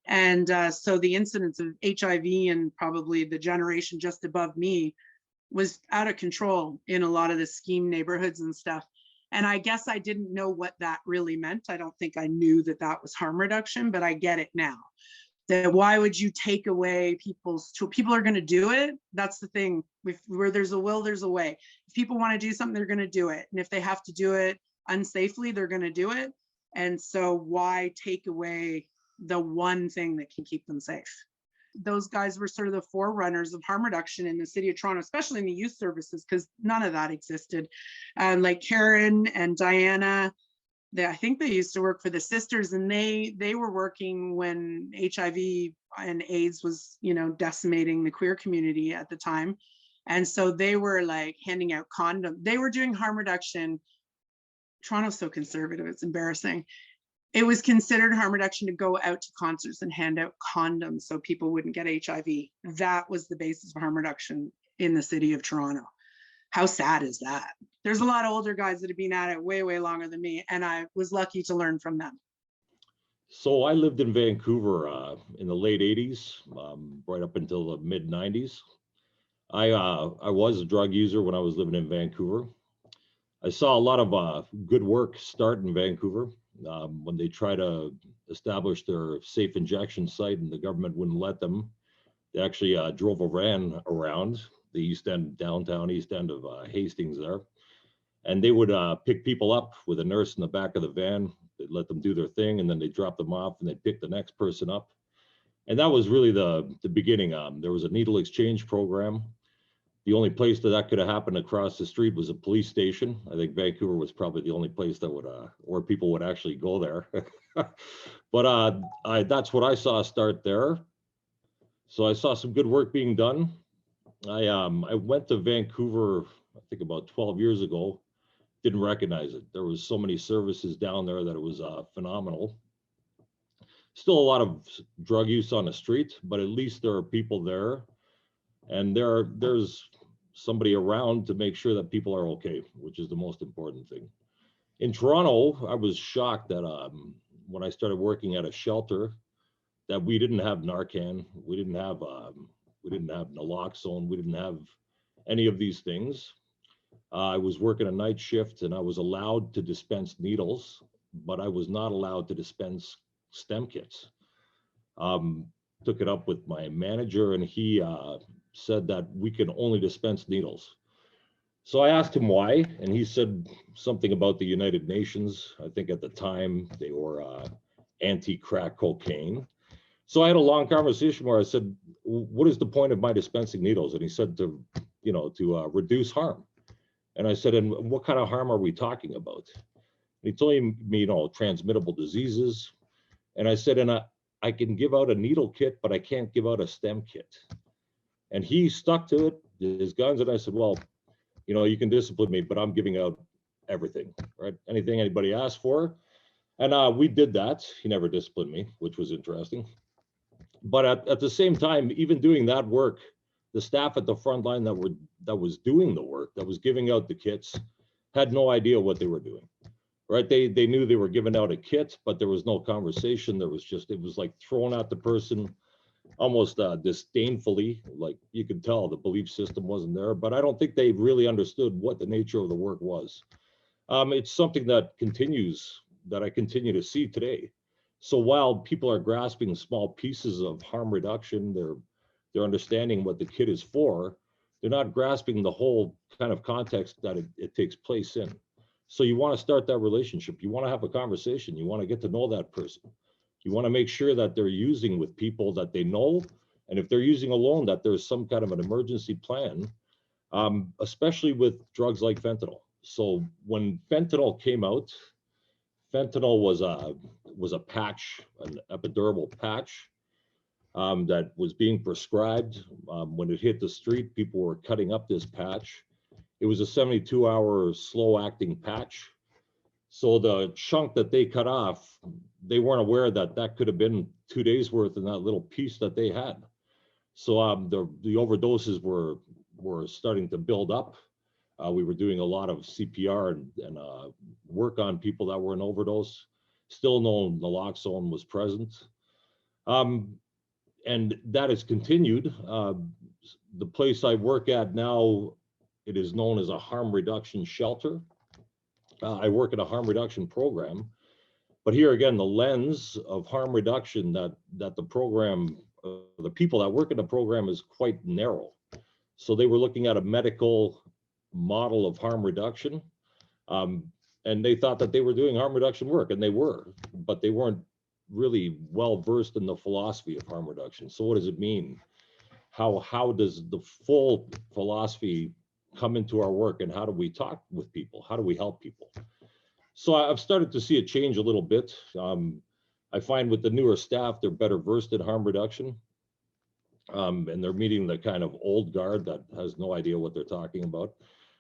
And so the incidence of HIV and probably the generation just above me was out of control in a lot of the scheme neighborhoods and stuff. And I guess I didn't know what that really meant. I don't think I knew that that was harm reduction, but I get it now. That why would you take away people's, people are going to do it. That's the thing. Where there's a will, there's a way. If people want to do something, they're going to do it. And if they have to do it unsafely, they're going to do it. And so why take away the one thing that can keep them safe? Those guys were sort of the forerunners of harm reduction in the city of Toronto, especially in the youth services, because none of that existed. Like Karen and Diana, I think they used to work for the sisters, and they were working when HIV and AIDS was, you know, decimating the queer community at the time. And so they were like handing out condoms. They were doing harm reduction. Toronto's so conservative, it's embarrassing. It was considered harm reduction to go out to concerts and hand out condoms so people wouldn't get HIV. That was the basis of harm reduction in the city of Toronto. How sad is that? There's a lot of older guys that have been at it way, way longer than me, and I was lucky to learn from them. So I lived in Vancouver in the late 80s, right up until the mid 90s. I was a drug user when I was living in Vancouver. I saw a lot of good work start in Vancouver when they try to establish their safe injection site and the government wouldn't let them. They actually drove a van around the east end, downtown east end of Hastings there. And they would pick people up with a nurse in the back of the van. They'd let them do their thing, and then they'd drop them off, and they'd pick the next person up. And that was really the beginning. There was a needle exchange program. The only place that could have happened across the street was a police station. I think Vancouver was probably the only place that would, or people would actually go there. But that's what I saw start there. So I saw some good work being done. I went to Vancouver, I think about 12 years ago. Didn't recognize it. There was so many services down there that it was phenomenal. Still a lot of drug use on the street, but at least there are people there, and there's somebody around to make sure that people are okay, which is the most important thing. In Toronto, I was shocked that when I started working at a shelter, that we didn't have Narcan, we didn't have naloxone, we didn't have any of these things. I was working a night shift and I was allowed to dispense needles, but I was not allowed to dispense stem kits. Took it up with my manager and he said that we can only dispense needles. So I asked him why, and he said something about the United Nations. I think at the time they were anti-crack cocaine. So I had a long conversation where I said, what is the point of my dispensing needles? And he said to reduce harm. And I said, and what kind of harm are we talking about? And he told me, transmittable diseases. And I said, and I can give out a needle kit, but I can't give out a stem kit. And he stuck to it, his guns. And I said, well, you can discipline me, but I'm giving out everything, right? Anything anybody asks for. And we did that. He never disciplined me, which was interesting. But at the same time, even doing that work, the staff at the front line that was doing the work, that was giving out the kits, had no idea what they were doing, right? They knew they were giving out a kit, but there was no conversation. It was like thrown at the person almost disdainfully, like you could tell the belief system wasn't there, but I don't think they really understood what the nature of the work was. It's something that I continue to see today. So while people are grasping small pieces of harm reduction, they're understanding what the kit is for, they're not grasping the whole kind of context that it takes place in. So you want to start that relationship. You want to have a conversation. You want to get to know that person. You want to make sure that they're using with people that they know. And if they're using alone, that there's some kind of an emergency plan especially with drugs like fentanyl. So when fentanyl came out, fentanyl was a patch, an epidural patch that was being prescribed. When it hit the street, people were cutting up this patch. It was a 72-hour slow-acting patch. So the chunk that they cut off, they weren't aware that that could have been 2 days worth in that little piece that they had. So the overdoses were starting to build up. We were doing a lot of CPR and work on people that were in overdose. Still no naloxone was present. And that has continued. The place I work at now, it is known as a harm reduction shelter. I work in a harm reduction program, but here again, the lens of harm reduction that the program, the people that work in the program is quite narrow. So they were looking at a medical model of harm reduction, and they thought that they were doing harm reduction work, and they were, but they weren't really well versed in the philosophy of harm reduction. So what does it mean? How does the full philosophy come into our work, and how do we talk with people? How do we help people? So I've started to see a change a little bit. I find with the newer staff, they're better versed in harm reduction. And they're meeting the kind of old guard that has no idea what they're talking about,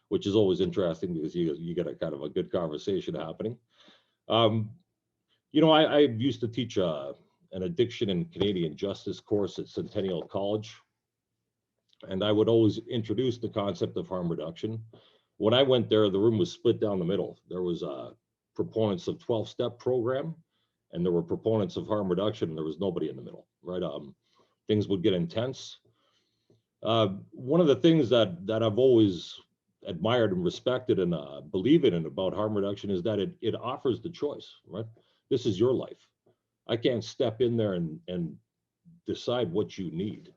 which is always interesting because you get a kind of a good conversation happening. You know, I used to teach an addiction and Canadian justice course at Centennial College. And I would always introduce the concept of harm reduction. When I went there, the room was split down the middle. There was proponents of 12-step program, and there were proponents of harm reduction, and there was nobody in the middle, right? Things would get intense. One of the things that I've always admired and respected and believe in about harm reduction is that it offers the choice, right? This is your life. I can't step in there and decide what you need.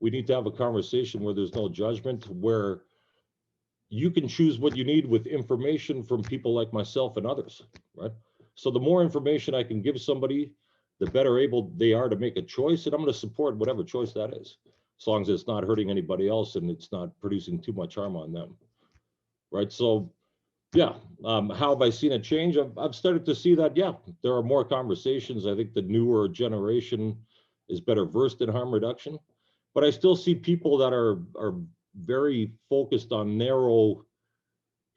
We need to have a conversation where there's no judgment, where you can choose what you need with information from people like myself and others, right? So the more information I can give somebody, the better able they are to make a choice, and I'm going to support whatever choice that is, as long as it's not hurting anybody else and it's not producing too much harm on them, right? So, yeah, how have I seen a change? I've started to see that, yeah, there are more conversations. I think the newer generation is better versed in harm reduction, but I still see people that are very focused on narrow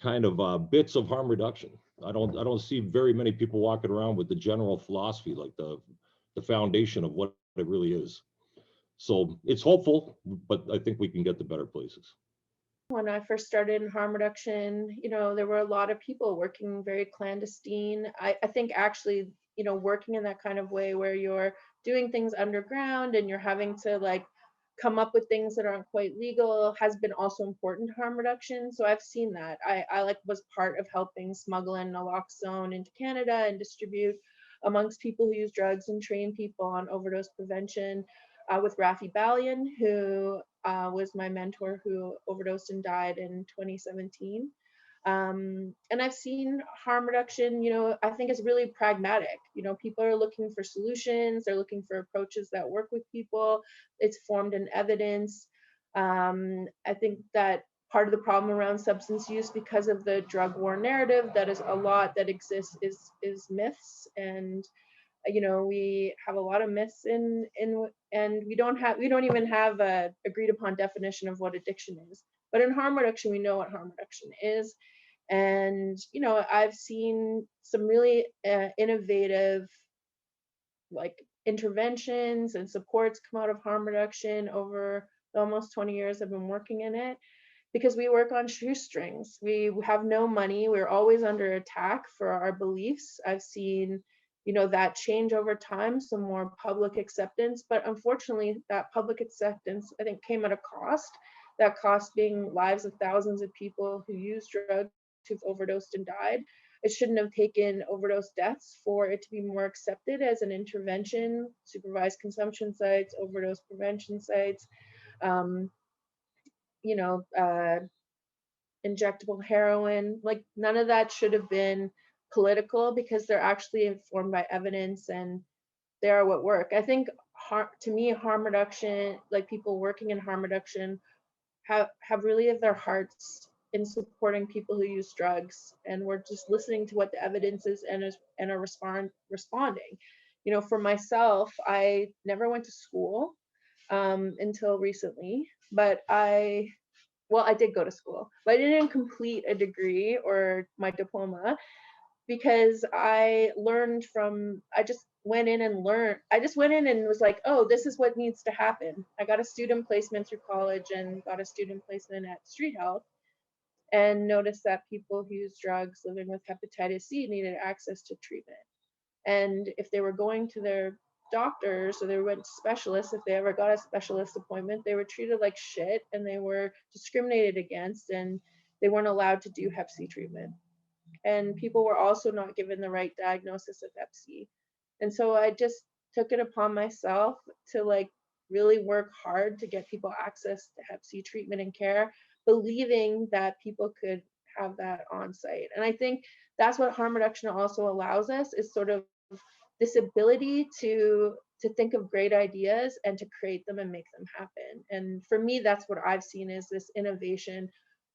kind of bits of harm reduction. I don't see very many people walking around with the general philosophy, like the foundation of what it really is. So it's hopeful, but I think we can get to better places. When I first started in harm reduction, you know, there were a lot of people working very clandestine. I think actually, you know, working in that kind of way where you're doing things underground and you're having to like come up with things that aren't quite legal has been also important to harm reduction. So I've seen that. I like was part of helping smuggle in naloxone into Canada and distribute amongst people who use drugs and train people on overdose prevention with Rafi Balian, who was my mentor, who overdosed and died in 2017. And I've seen harm reduction, you know, I think is really pragmatic. You know, people are looking for solutions. They're looking for approaches that work with people. It's formed in evidence. I think that part of the problem around substance use, because of the drug war narrative, that is a lot that exists is myths. And, you know, we have a lot of myths and we don't even have a agreed upon definition of what addiction is. But in harm reduction, we know what harm reduction is. And, you know, I've seen some really innovative, like, interventions and supports come out of harm reduction over the almost 20 years I've been working in it, because we work on shoestrings. We have no money. We're always under attack for our beliefs. I've seen, you know, that change over time, some more public acceptance. But unfortunately, that public acceptance, I think, came at a cost. That cost being lives of thousands of people who use drugs, who've overdosed and died. It shouldn't have taken overdose deaths for it to be more accepted as an intervention, supervised consumption sites, overdose prevention sites, you know, injectable heroin. Like, none of that should have been political, because they're actually informed by evidence and they are what work. I think to me, harm reduction, like people working in harm reduction, have really have their hearts in supporting people who use drugs, and we're just listening to what the evidence is and are responding. You know, for myself, I never went to school until recently, but I did go to school, but I didn't complete a degree or my diploma because I just went in and learned. I just went in and was like, oh, this is what needs to happen. I got a student placement through college and got a student placement at Street Health, and noticed that people who use drugs living with hepatitis C needed access to treatment. And if they were going to their doctors or they went to specialists, if they ever got a specialist appointment, they were treated like shit and they were discriminated against, and they weren't allowed to do hep C treatment. And people were also not given the right diagnosis of hep C. And so I just took it upon myself to like really work hard to get people access to hep C treatment and care, believing that people could have that on site. And I think that's what harm reduction also allows us, is sort of this ability to think of great ideas and to create them and make them happen. And for me, that's what I've seen is this innovation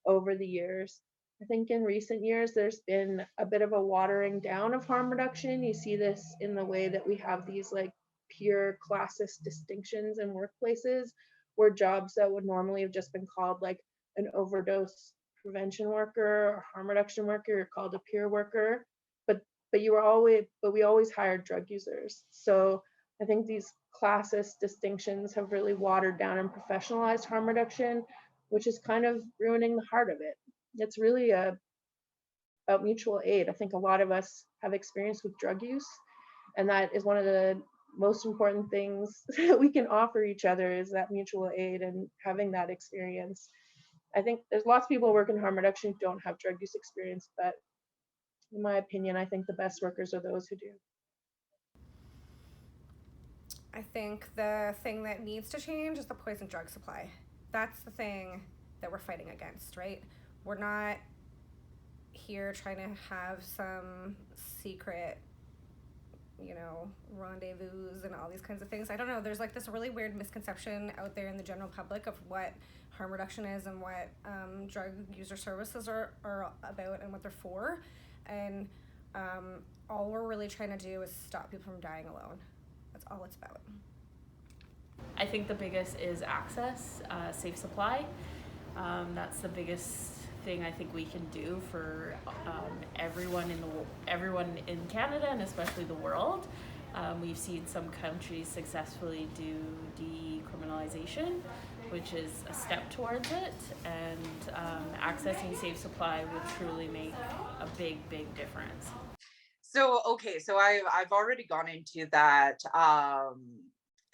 over the years. I think in recent years, there's been a bit of a watering down of harm reduction. You see this in the way that we have these like pure classist distinctions in workplaces, where jobs that would normally have just been called like an overdose prevention worker or harm reduction worker are called a peer worker. But we always hired drug users. So I think these classist distinctions have really watered down and professionalized harm reduction, which is kind of ruining the heart of it. It's really about mutual aid. I think a lot of us have experience with drug use, and that is one of the most important things that we can offer each other, is that mutual aid and having that experience. I think there's lots of people who work in harm reduction who don't have drug use experience, but in my opinion, I think the best workers are those who do. I think the thing that needs to change is the poison drug supply. That's the thing that we're fighting against, right? We're not here trying to have some secret, rendezvous and all these kinds of things. I don't know. There's like this really weird misconception out there in the general public of what harm reduction is and what drug user services are about and what they're for. And all we're really trying to do is stop people from dying alone. That's all it's about. I think the biggest is access, safe supply. That's the biggest thing I think we can do for everyone in Canada and especially the world. We've seen some countries successfully do decriminalization, which is a step towards it, and accessing safe supply would truly make a big difference. So I've already gone into that.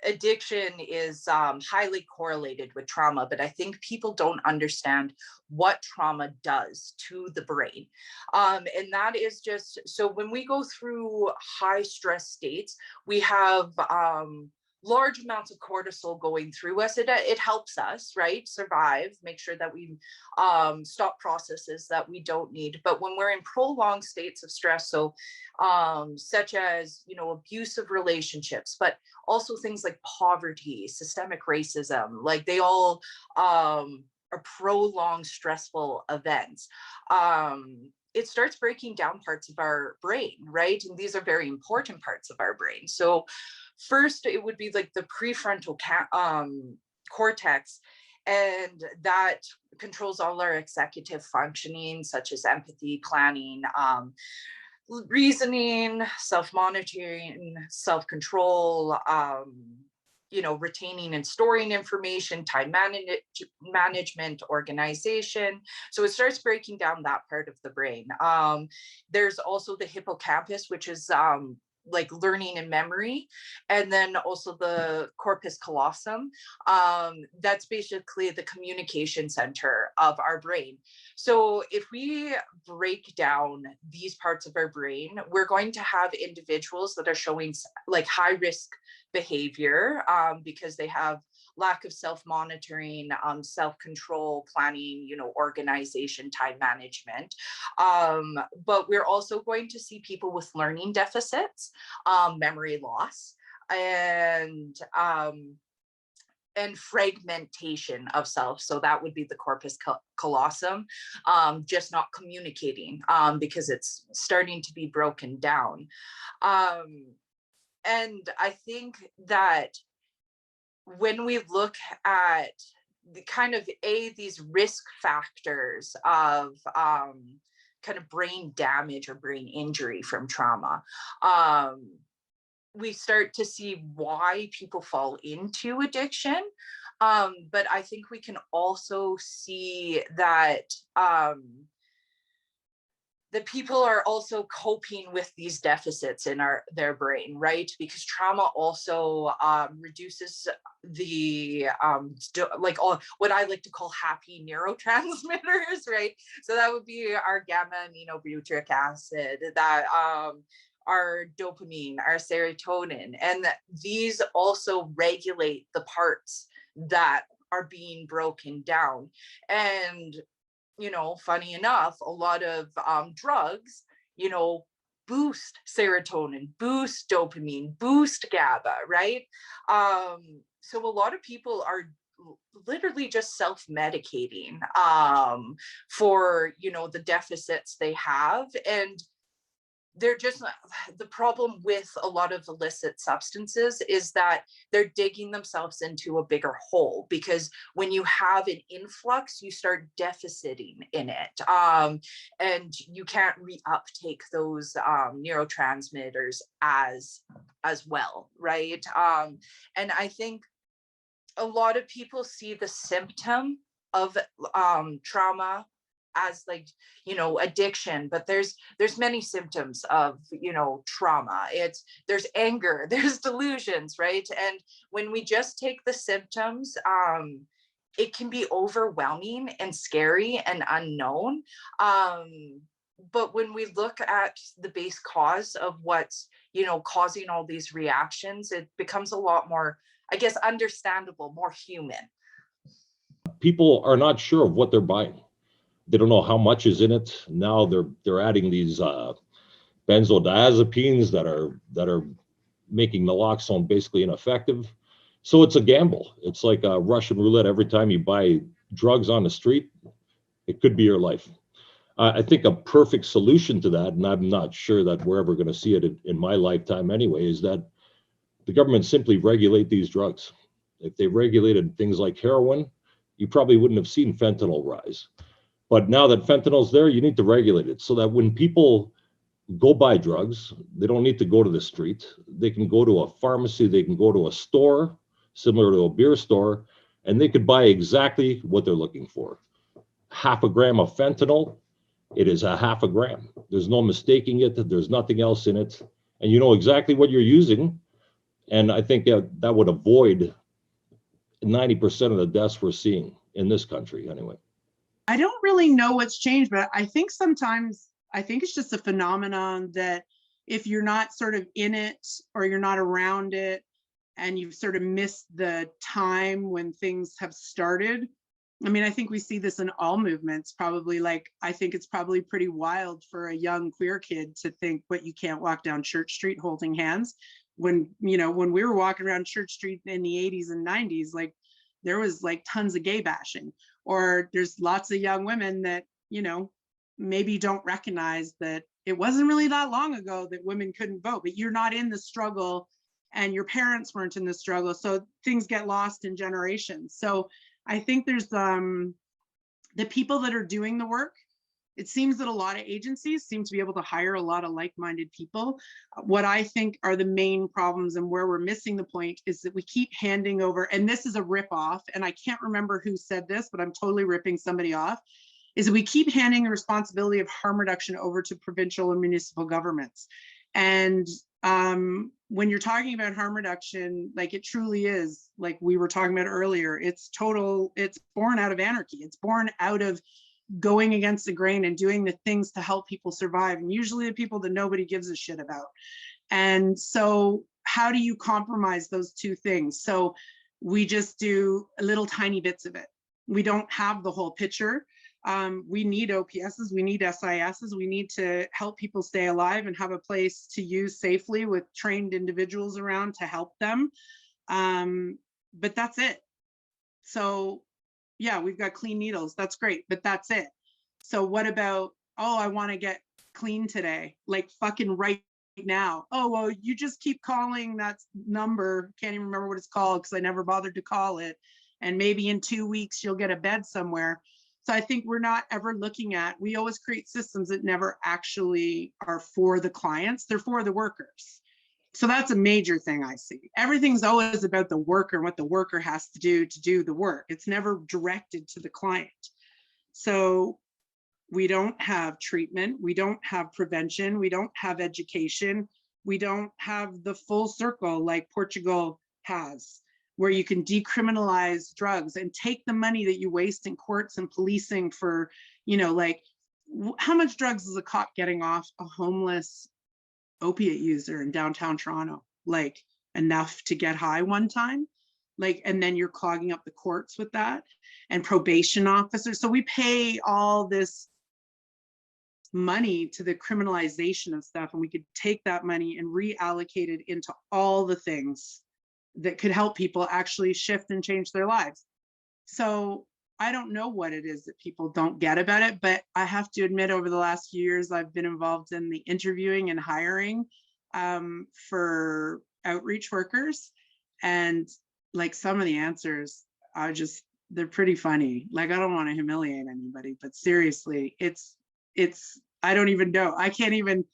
Addiction is highly correlated with trauma, but I think people don't understand what trauma does to the brain. And that is just, so when we go through high stress states, we have large amounts of cortisol going through us. It helps us, right, survive, make sure that we stop processes that we don't need. But when we're in prolonged states of stress, so such as abusive relationships, but also things like poverty, systemic racism, like they all are prolonged stressful events. It starts breaking down parts of our brain, right? And these are very important parts of our brain. So first, it would be like the prefrontal cortex, and that controls all our executive functioning, such as empathy, planning, reasoning, self-monitoring, self-control, retaining and storing information, time management, organization. So it starts breaking down that part of the brain. There's also the hippocampus, which is like learning and memory, and then also the corpus callosum. That's basically the communication center of our brain. So if we break down these parts of our brain, we're going to have individuals that are showing like high risk behavior because they have lack of self-monitoring, self-control, planning, organization, time management. But we're also going to see people with learning deficits, memory loss, and and fragmentation of self. So that would be the corpus callosum, just not communicating, because it's starting to be broken down. And I think that when we look at the kind of these risk factors of kind of brain damage or brain injury from trauma, we start to see why people fall into addiction. But I think we can also see that the people are also coping with these deficits in their brain, right? Because trauma also reduces the like all what I like to call happy neurotransmitters, right? So that would be our gamma aminobutyric acid, that our dopamine, our serotonin, and these also regulate the parts that are being broken down. And funny enough, a lot of drugs, boost serotonin, boost dopamine, boost GABA, right? So a lot of people are literally just self-medicating for, the deficits they have. And they're just, the problem with a lot of illicit substances is that they're digging themselves into a bigger hole, because when you have an influx, you start deficiting in it, and you can't reuptake those neurotransmitters as well, right? And I think a lot of people see the symptom of trauma as addiction, but there's many symptoms of trauma. There's anger, there's delusions, right? And when we just take the symptoms, it can be overwhelming and scary and unknown. But when we look at the base cause of what's causing all these reactions, it becomes a lot more, I guess, understandable, more human. People are not sure of what they're buying. They don't know how much is in it. Now they're adding these benzodiazepines that are making naloxone basically ineffective. So it's a gamble. It's like a Russian roulette. Every time you buy drugs on the street, it could be your life. I think a perfect solution to that, and I'm not sure that we're ever going to see it in my lifetime anyway, is that the government simply regulate these drugs. If they regulated things like heroin, you probably wouldn't have seen fentanyl rise. But now that fentanyl's there, you need to regulate it so that when people go buy drugs, they don't need to go to the street. They can go to a pharmacy, they can go to a store, similar to a beer store, and they could buy exactly what they're looking for. Half a gram of fentanyl, it is a half a gram. There's no mistaking it. There's nothing else in it. And you know exactly what you're using. And I think that would avoid 90% of the deaths we're seeing in this country anyway. I don't really know what's changed, but I think it's just a phenomenon that if you're not sort of in it or you're not around it and you've sort of missed the time when things have started. I mean, I think we see this in all movements, probably. I think it's probably pretty wild for a young queer kid to think, what, you can't walk down Church Street holding hands. When we were walking around Church Street in the 80s and 90s, there was tons of gay bashing. Or there's lots of young women that, maybe don't recognize that it wasn't really that long ago that women couldn't vote, but you're not in the struggle and your parents weren't in the struggle. So things get lost in generations. So I think there's the people that are doing the work. It seems that a lot of agencies seem to be able to hire a lot of like-minded people. What I think are the main problems and where we're missing the point is that we keep handing over, and this is a rip-off, and I can't remember who said this, but I'm totally ripping somebody off, is that we keep handing the responsibility of harm reduction over to provincial and municipal governments. And when you're talking about harm reduction, it truly is, like we were talking about earlier, it's born out of anarchy. It's born out of going against the grain and doing the things to help people survive, and usually the people that nobody gives a shit about. And so how do you compromise those two things? So we just do little tiny bits of it. We don't have the whole picture. We need OPSs, we need SISs, we need to help people stay alive and have a place to use safely with trained individuals around to help them. But that's it. So yeah, we've got clean needles. That's great, but that's it. So what about, oh, I want to get clean today, like fucking right now. Oh, well, you just keep calling that number. Can't even remember what it's called because I never bothered to call it. And maybe in 2 weeks, you'll get a bed somewhere. So I think we're not ever looking at, we always create systems that never actually are for the clients. They're for the workers. So that's a major thing I see. Everything's always about the worker and what the worker has to do the work. It's never directed to the client. So we don't have treatment, we don't have prevention, we don't have education, we don't have the full circle like Portugal has, where you can decriminalize drugs and take the money that you waste in courts and policing for, you know, like how much drugs is a cop getting off a homeless opiate user in downtown Toronto? Like enough to get high one time? Like, and then you're clogging up the courts with that, and probation officers. So we pay all this money to the criminalization of stuff, and we could take that money and reallocate it into all the things that could help people actually shift and change their lives. So I don't know what it is that people don't get about it, but I have to admit over the last few years, I've been involved in the interviewing and hiring for outreach workers. And like some of the answers are just, they're pretty funny. Like, I don't want to humiliate anybody, but seriously, it's, I don't even know. I can't even,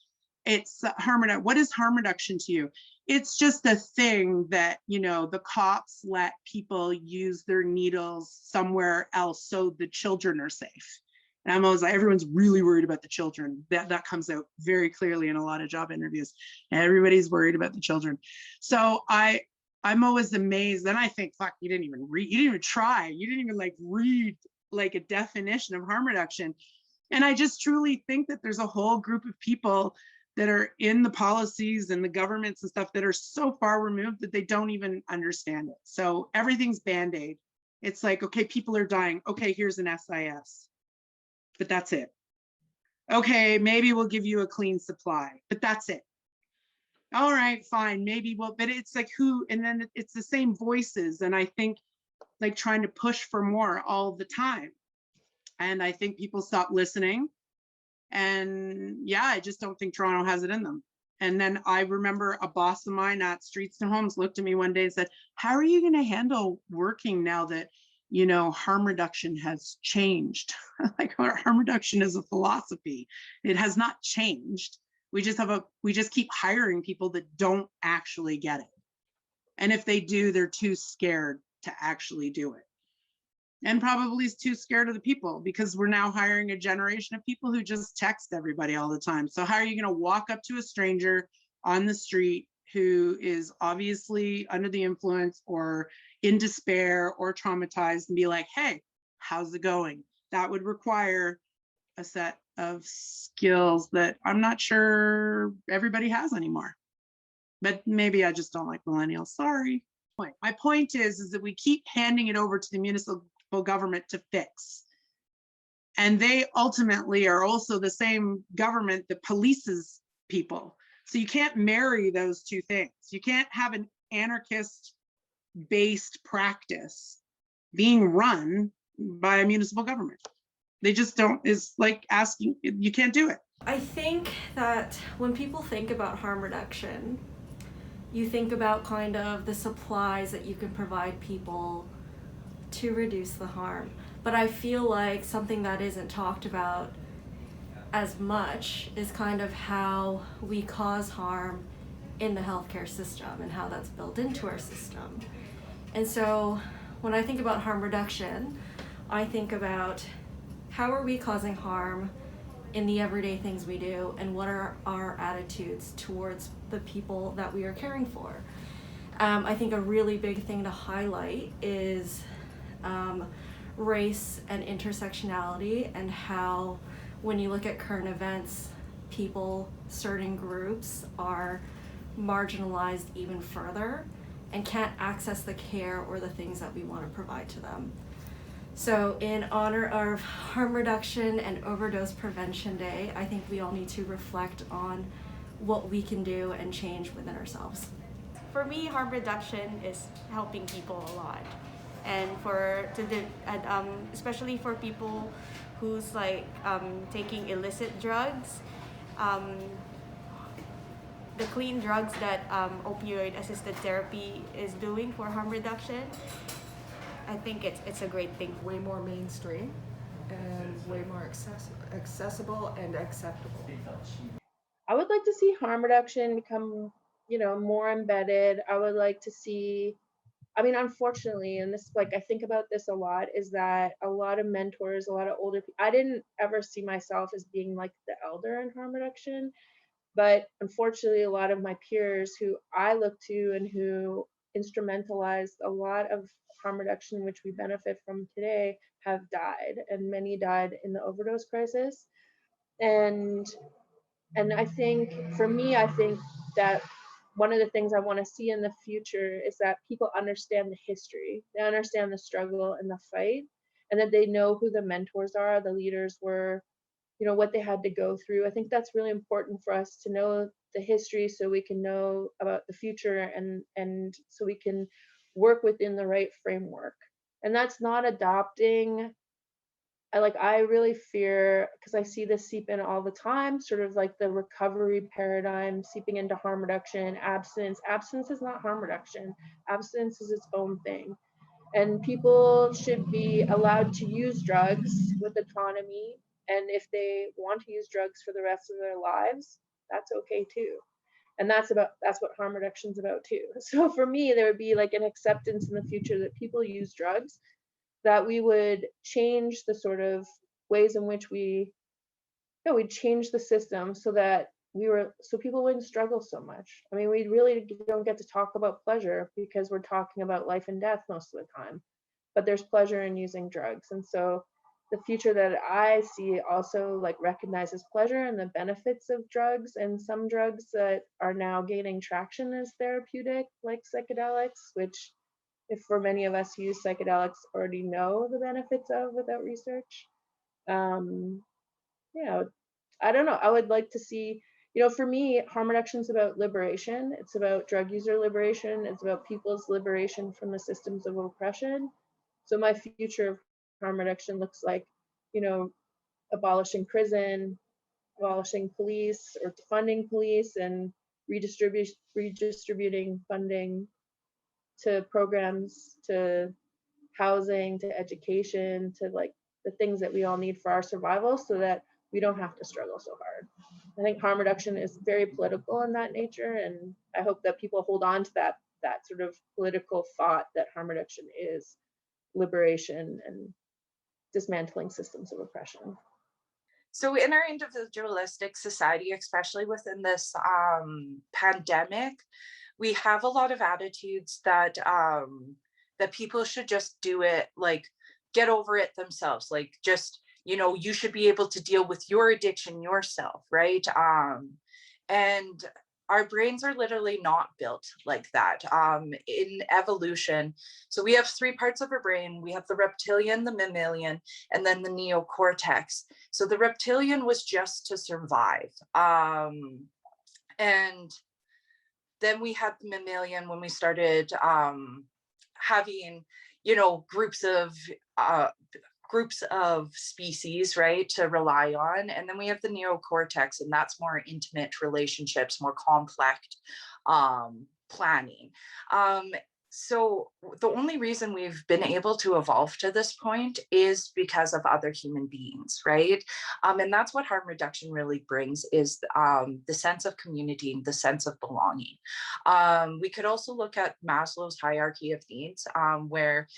it's harm reduction. What is harm reduction to you? It's just a thing that, you know, the cops let people use their needles somewhere else so the children are safe. And I'm always like, everyone's really worried about the children. That comes out very clearly in a lot of job interviews. Everybody's worried about the children. So I'm always amazed. Then I think, fuck, you didn't even read, you didn't even try. You didn't even like read like a definition of harm reduction. And I just truly think that there's a whole group of people that are in the policies and the governments and stuff that are so far removed that they don't even understand it. So everything's Band-Aid. It's like, okay, people are dying. Okay, here's an SIS, but that's it. Okay, maybe we'll give you a clean supply, but that's it. All right, fine, maybe we'll, but it's like who, and then it's the same voices. And I think like trying to push for more all the time. And I think people stop listening. And yeah, I just don't think Toronto has it in them. And then I remember a boss of mine at Streets to Homes looked at me one day and said, how are you going to handle working now that, you know, harm reduction has changed? Like, harm reduction is a philosophy. It has not changed. We just keep hiring people that don't actually get it. And if they do, they're too scared to actually do it. And probably is too scared of the people, because we're now hiring a generation of people who just text everybody all the time. So how are you going to walk up to a stranger on the street who is obviously under the influence or in despair or traumatized and be like, hey, how's it going? That would require a set of skills that I'm not sure everybody has anymore. But maybe I just don't like millennials. Sorry. My point is that we keep handing it over to the municipal government to fix. And they ultimately are also the same government that polices people. So you can't marry those two things. You can't have an anarchist-based practice being run by a municipal government. They just don't, it's like asking, you can't do it. I think that when people think about harm reduction, you think about kind of the supplies that you can provide people to reduce the harm. But I feel like something that isn't talked about as much is kind of how we cause harm in the healthcare system and how that's built into our system. And so when I think about harm reduction, I think about how are we causing harm in the everyday things we do, and what are our attitudes towards the people that we are caring for. I think a really big thing to highlight is race and intersectionality, and how when you look at current events, people, certain groups are marginalized even further and can't access the care or the things that we want to provide to them. So in honor of Harm Reduction and Overdose Prevention Day, I think we all need to reflect on what we can do and change within ourselves. For me, harm reduction is helping people a lot. and especially for people who's like taking illicit drugs. The clean drugs that opioid assisted therapy is doing for harm reduction, I think it's a great thing. Way more mainstream and way more accessible and acceptable. I would like to see harm reduction become, more embedded. I would like to see, unfortunately, and this, I think about this a lot, is that a lot of mentors, a lot of older people, I didn't ever see myself as being like the elder in harm reduction, but unfortunately, a lot of my peers who I look to and who instrumentalized a lot of harm reduction, which we benefit from today, have died, and many died in the overdose crisis. And I think, for me, I think that one of the things I want to see in the future is that people understand the history, they understand the struggle and the fight, and that they know who the mentors are, the leaders were, what they had to go through. I think that's really important for us to know the history so we can know about the future, and so we can work within the right framework. And that's not adopting, I really fear, because I see this seep in all the time, sort of like the recovery paradigm seeping into harm reduction. Abstinence is not harm reduction. Abstinence is its own thing. And people should be allowed to use drugs with autonomy. And if they want to use drugs for the rest of their lives, that's okay too. And that's what harm reduction is about too. So for me, there would be like an acceptance in the future that people use drugs, that we would change the sort of ways in which we'd change the system so that people wouldn't struggle so much. We really don't get to talk about pleasure because we're talking about life and death most of the time, but there's pleasure in using drugs. And so the future that I see also recognizes pleasure and the benefits of drugs, and some drugs that are now gaining traction as therapeutic, like psychedelics, which, if for many of us who use psychedelics already know the benefits of without research. I don't know. I would like to see, for me, harm reduction is about liberation. It's about drug user liberation. It's about people's liberation from the systems of oppression. So my future of harm reduction looks like, abolishing prison, abolishing police, or defunding police, and redistributing funding to programs, to housing, to education, to the things that we all need for our survival, so that we don't have to struggle so hard. I think harm reduction is very political in that nature, and I hope that people hold on to that sort of political thought that harm reduction is liberation and dismantling systems of oppression. So in our individualistic society, especially within this pandemic, we have a lot of attitudes that that people should just do it, get over it themselves. You should be able to deal with your addiction yourself, right? And our brains are literally not built like that. In evolution, so we have 3 parts of our brain. We have the reptilian, the mammalian, and then the neocortex. So the reptilian was just to survive. And then we had the mammalian when we started having, groups of species, right, to rely on. And then we have the neocortex, and that's more intimate relationships, more complex planning. So the only reason we've been able to evolve to this point is because of other human beings, right? And that's what harm reduction really brings, is the sense of community, the sense of belonging. We could also look at Maslow's hierarchy of needs, where,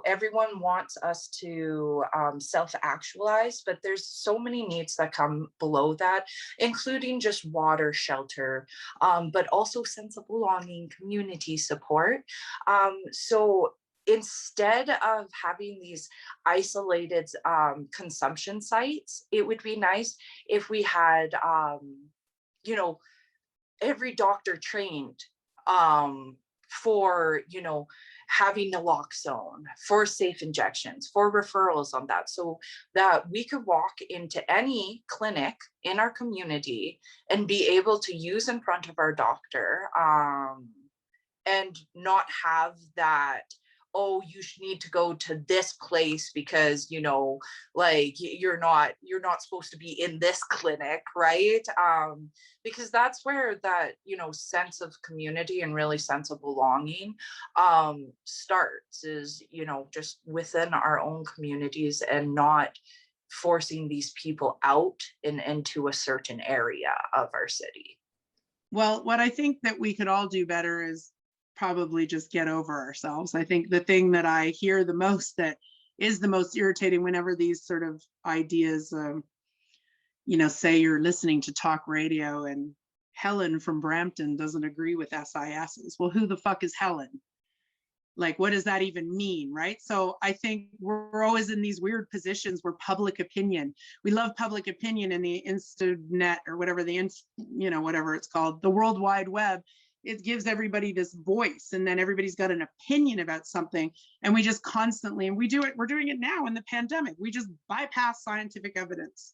everyone wants us to self-actualize, but there's so many needs that come below that, including just water, shelter, but also sense of belonging, community support. So instead of having these isolated consumption sites, it would be nice if we had, every doctor trained for, having naloxone, for safe injections, for referrals on that, so that we could walk into any clinic in our community and be able to use in front of our doctor, and not have that oh, you need to go to this place because, you know, like you're not supposed to be in this clinic, right? Because that's where that, you know, sense of community and really sense of belonging starts, is, you know, just within our own communities and not forcing these people out into a certain area of our city. Well, what I think that we could all do better is probably just get over ourselves. I think the thing that I hear the most, that is the most irritating whenever these sort of ideas, you know, say you're listening to talk radio and Helen from Brampton doesn't agree with SISs. Well, who the fuck is Helen? Like, what does that even mean, right? So I think we're always in these weird positions where public opinion, we love public opinion in the Instanet or whatever, you know, whatever it's called, the World Wide Web. It gives everybody this voice, and then everybody's got an opinion about something. And we just constantly, and we're doing it now in the pandemic, we just bypass scientific evidence.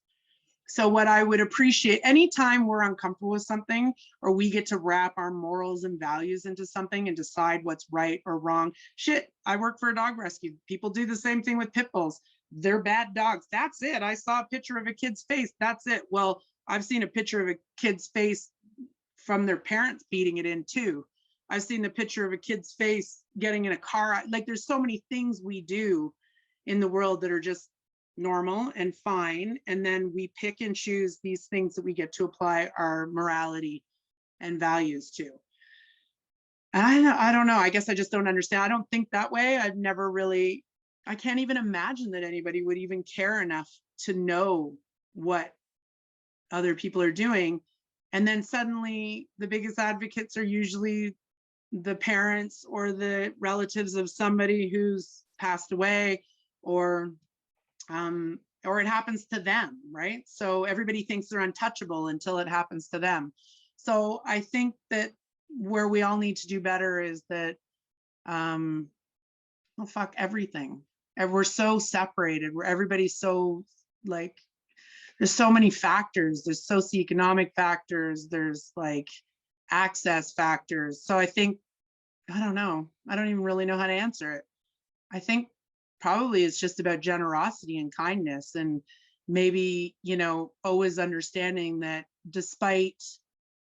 So what I would appreciate, anytime we're uncomfortable with something, or we get to wrap our morals and values into something and decide what's right or wrong. Shit, I work for a dog rescue. People do the same thing with pit bulls. They're bad dogs. That's it. I saw a picture of a kid's face. That's it. Well, I've seen a picture of a kid's face from their parents beating it in too. I've seen the picture of a kid's face getting in a car. Like, there's so many things we do in the world that are just normal and fine, and then we pick and choose these things that we get to apply our morality and values to. And I don't know, I guess I just don't understand. I don't think that way. I've never really, I can't even imagine that anybody would even care enough to know what other people are doing. And then suddenly the biggest advocates are usually the parents or the relatives of somebody who's passed away, or it happens to them, right? So everybody thinks they're untouchable until it happens to them. So I think that where we all need to do better is that, well, fuck everything. And we're so separated, where everybody's so, like, there's so many factors. There's socioeconomic factors, there's like access factors. So I think, I don't know, I don't even really know how to answer it. I think probably it's just about generosity and kindness, and maybe, you know, always understanding that despite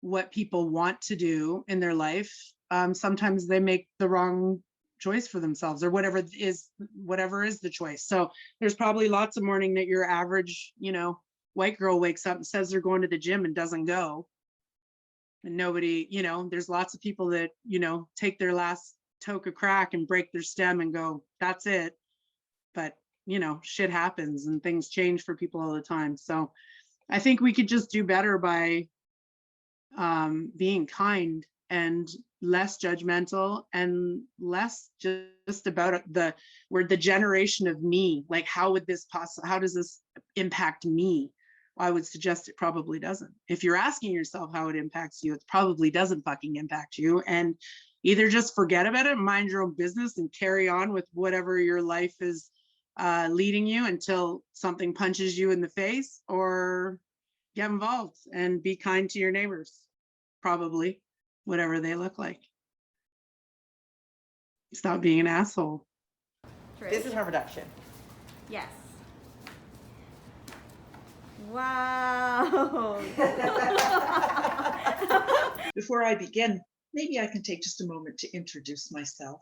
what people want to do in their life, sometimes they make the wrong choice for themselves, or whatever is the choice. So there's probably lots of morning that your average, you know, white girl wakes up and says they're going to the gym and doesn't go. And nobody, you know, there's lots of people that, you know, take their last toke of crack and break their stem and go, that's it. But, you know, shit happens and things change for people all the time. So I think we could just do better by being kind and less judgmental and less just about the generation of me. Like, how does this impact me? I would suggest it probably doesn't. If you're asking yourself how it impacts you, it probably doesn't fucking impact you. And either just forget about it, mind your own business, and carry on with whatever your life is leading you until something punches you in the face, or get involved and be kind to your neighbors, probably, whatever they look like. Stop being an asshole. This is harm reduction. Yes. Wow. Before I begin, maybe I can take just a moment to introduce myself.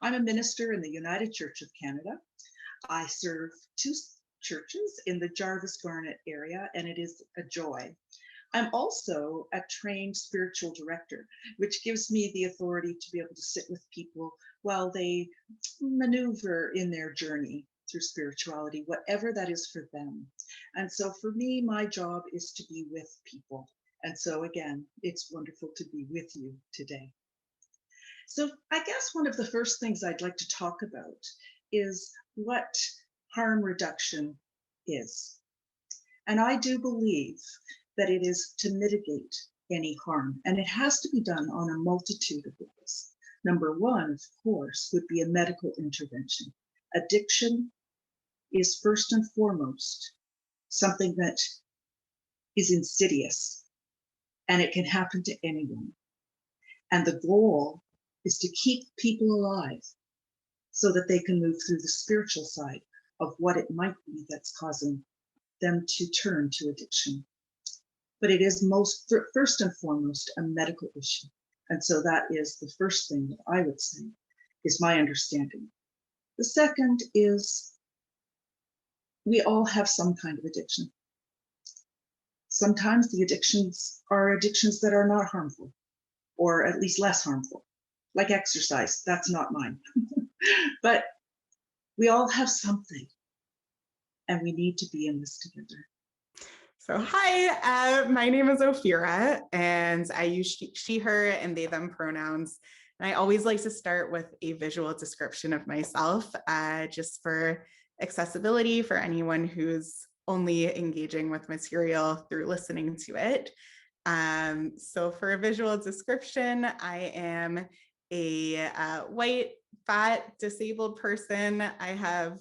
I'm a minister in the United Church of Canada. I serve 2 churches in the Jarvis Garnet area, and it is a joy. I'm also a trained spiritual director, which gives me the authority to be able to sit with people while they maneuver in their journey through spirituality, whatever that is for them. And so for me, my job is to be with people. And so again, it's wonderful to be with you today. So I guess one of the first things I'd like to talk about is what harm reduction is. And I do believe that it is to mitigate any harm, and it has to be done on a multitude of ways. Number one, of course, would be a medical intervention. Addiction is first and foremost something that is insidious, and it can happen to anyone. And the goal is to keep people alive so that they can move through the spiritual side of what it might be that's causing them to turn to addiction. But it is first and foremost a medical issue. And so that is the first thing that I would say is my understanding. The second is we all have some kind of addiction. Sometimes the addictions are addictions that are not harmful, or at least less harmful, like exercise. That's not mine. But we all have something, and we need to be in this together. So hi, my name is Ophira, and I use she, her, and they, them pronouns. And I always like to start with a visual description of myself, just for accessibility for anyone who's only engaging with material through listening to it. So for a visual description, I am a white, fat, disabled person. I have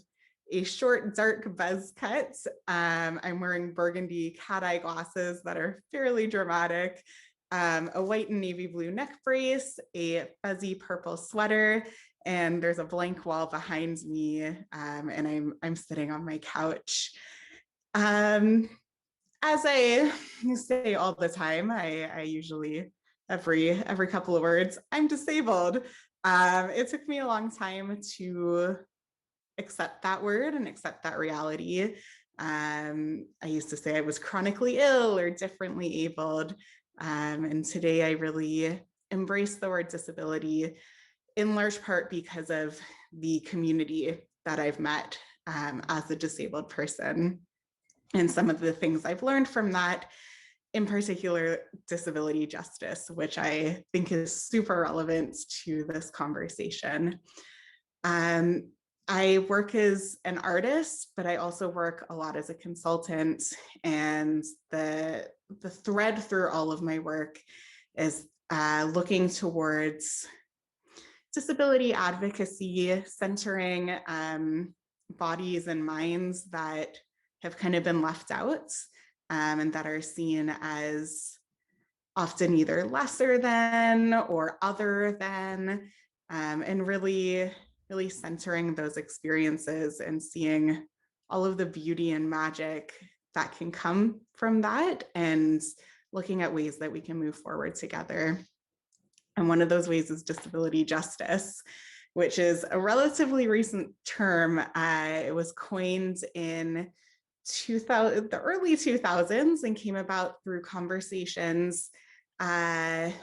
a short, dark buzz cut. I'm wearing burgundy cat eye glasses that are fairly dramatic, a white and navy blue neck brace, a fuzzy purple sweater, and there's a blank wall behind me, and I'm sitting on my couch. As I say all the time, I usually every couple of words, I'm disabled. It took me a long time to accept that word and accept that reality. I used to say I was chronically ill or differently abled. And today I really embrace the word disability, in large part because of the community that I've met as a disabled person. And some of the things I've learned from that, in particular, disability justice, which I think is super relevant to this conversation. I work as an artist, but I also work a lot as a consultant. And the thread through all of my work is looking towards disability advocacy, centering bodies and minds that have kind of been left out and that are seen as often either lesser than or other than, and really centering those experiences and seeing all of the beauty and magic that can come from that and looking at ways that we can move forward together. And one of those ways is disability justice, which is a relatively recent term. It was coined in the early 2000s and came about through conversations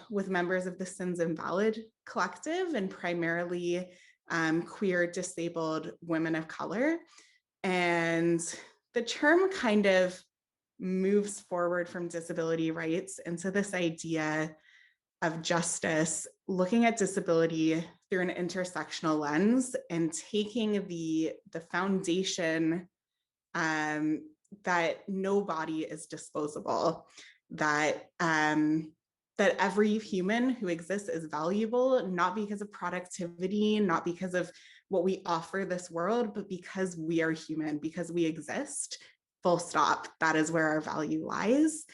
with members of the Sins Invalid collective and primarily queer disabled women of color. And the term kind of moves forward from disability rights into this idea of justice, looking at disability through an intersectional lens and taking the foundation that no body is disposable, that every human who exists is valuable, not because of productivity, not because of what we offer this world, but because we are human, because we exist, full stop. That is where our value lies.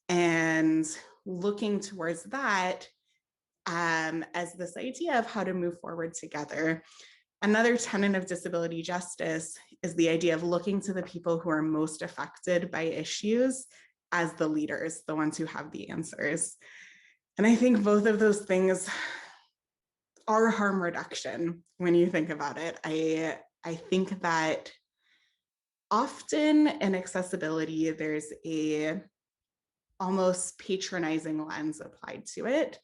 And looking towards that as this idea of how to move forward together. Another tenet of disability justice is the idea of looking to the people who are most affected by issues as the leaders, the ones who have the answers. And I think both of those things are harm reduction when you think about it. I think that often in accessibility, there's a almost patronizing lens applied to it,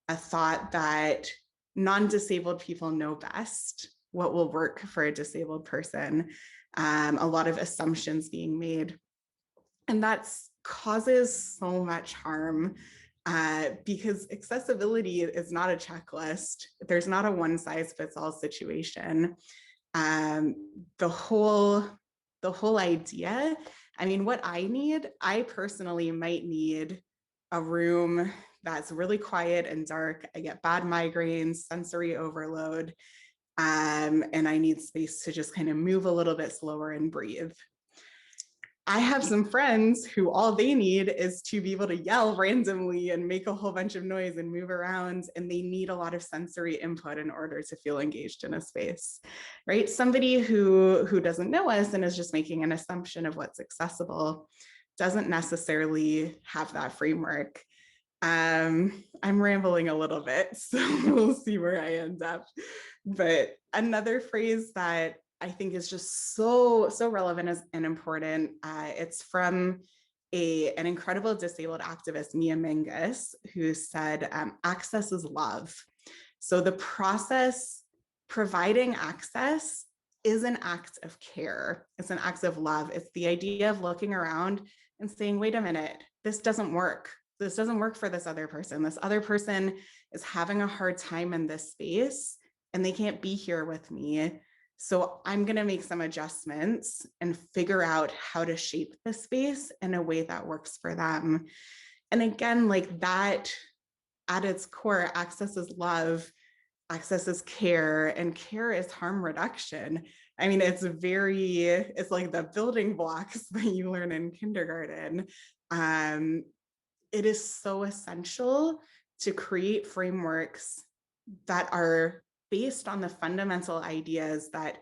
a thought that non-disabled people know best what will work for a disabled person, a lot of assumptions being made. And that causes so much harm because accessibility is not a checklist. There's not a one size fits all situation. The whole idea, I mean, what I personally might need a room that's really quiet and dark. I get bad migraines, sensory overload, and I need space to just kind of move a little bit slower and breathe. I have some friends who all they need is to be able to yell randomly and make a whole bunch of noise and move around, and they need a lot of sensory input in order to feel engaged in a space, right? Somebody who doesn't know us and is just making an assumption of what's accessible doesn't necessarily have that framework. I'm rambling a little bit, so we'll see where I end up. But another phrase that I think is just so relevant and important. It's from an incredible disabled activist, Mia Mingus, who said, access is love. So the process, providing access, is an act of care. It's an act of love. It's the idea of looking around and saying, wait a minute, this doesn't work. This doesn't work for this other person. This other person is having a hard time in this space and they can't be here with me. So I'm going to make some adjustments and figure out how to shape the space in a way that works for them. And again, like that, at its core, access is love, access is care, and care is harm reduction. I mean, it's like the building blocks that you learn in kindergarten. It is so essential to create frameworks that are based on the fundamental ideas that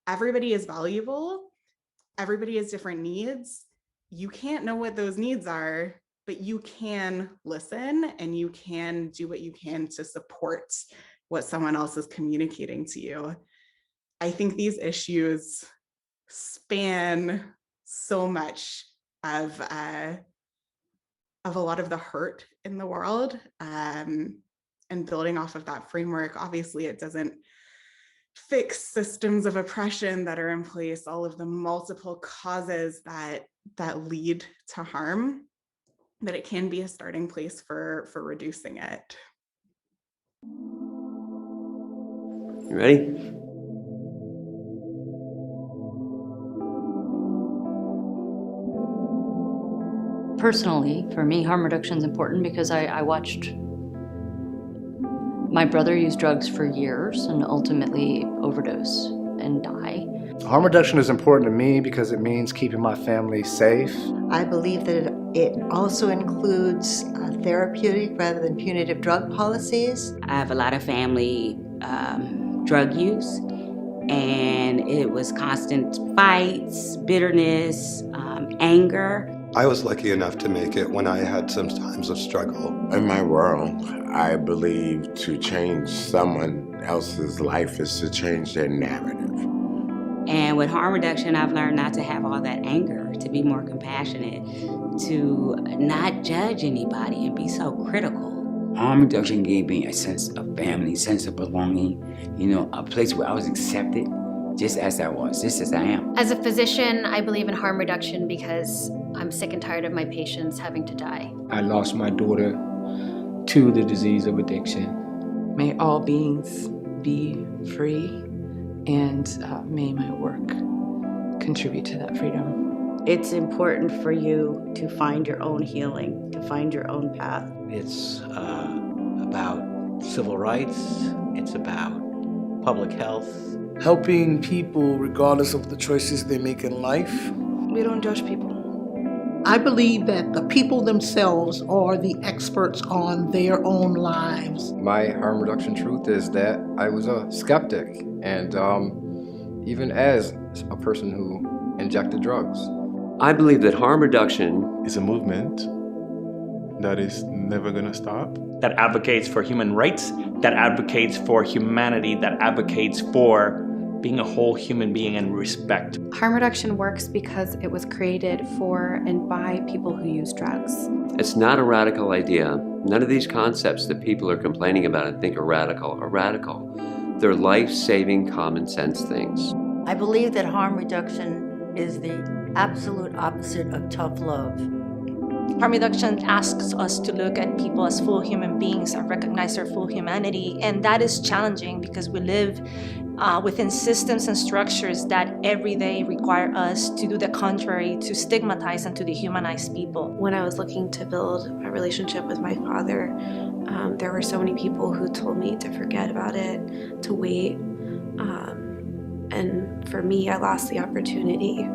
everybody is valuable, everybody has different needs. You can't know what those needs are, but you can listen and you can do what you can to support what someone else is communicating to you. I think these issues span so much of a lot of the hurt in the world. And building off of that framework, obviously it doesn't fix systems of oppression that are in place, all of the multiple causes that lead to harm, but it can be a starting place for reducing it. You ready? Personally, for me, harm reduction is important because I watched my brother use drugs for years and ultimately overdose and die. Harm reduction is important to me because it means keeping my family safe. I believe that it also includes therapeutic rather than punitive drug policies. I have a lot of family drug use, and it was constant fights, bitterness, anger. I was lucky enough to make it when I had some times of struggle. In my world, I believe to change someone else's life is to change their narrative. And with harm reduction, I've learned not to have all that anger, to be more compassionate, to not judge anybody and be so critical. Harm reduction gave me a sense of family, sense of belonging, a place where I was accepted just as I was, just as I am. As a physician, I believe in harm reduction because I'm sick and tired of my patients having to die. I lost my daughter to the disease of addiction. May all beings be free, and may my work contribute to that freedom. It's important for you to find your own healing, to find your own path. It's about civil rights, it's about public health. Helping people regardless of the choices they make in life. We don't judge people. I believe that the people themselves are the experts on their own lives. My harm reduction truth is that I was a skeptic, and even as a person who injected drugs. I believe that harm reduction is a movement that is never going to stop. That advocates for human rights, that advocates for humanity, that advocates for being a whole human being and respect. Harm reduction works because it was created for and by people who use drugs. It's not a radical idea. None of these concepts that people are complaining about and think are radical. They're life-saving, common sense things. I believe that harm reduction is the absolute opposite of tough love. Harm reduction asks us to look at people as full human beings and recognize their full humanity, and that is challenging because we live within systems and structures that every day require us to do the contrary, to stigmatize and to dehumanize people. When I was looking to build a relationship with my father, there were so many people who told me to forget about it, to wait, and for me, I lost the opportunity.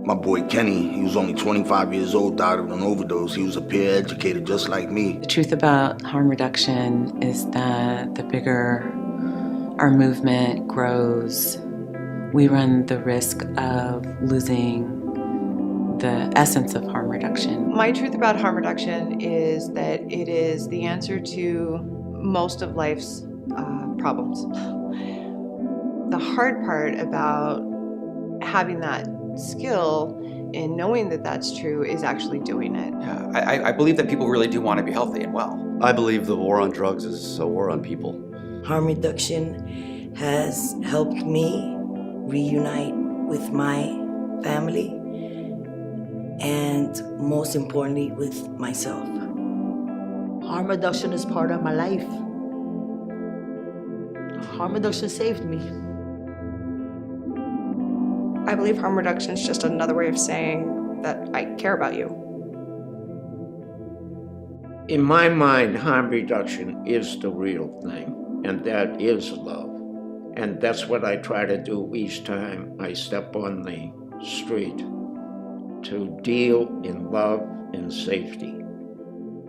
My boy Kenny, he was only 25 years old, died of an overdose. He was a peer educator just like me. The truth about harm reduction is that the bigger our movement grows, we run the risk of losing the essence of harm reduction. My truth about harm reduction is that it is the answer to most of life's problems. The hard part about having that skill and knowing that that's true is actually doing it. Yeah, I believe that people really do want to be healthy and well. I believe the war on drugs is a war on people. Harm reduction has helped me reunite with my family and most importantly with myself. Harm reduction is part of my life. Harm reduction saved me. I believe harm reduction is just another way of saying that I care about you. In my mind, harm reduction is the real thing, and that is love. And that's what I try to do each time I step on the street, to deal in love and safety.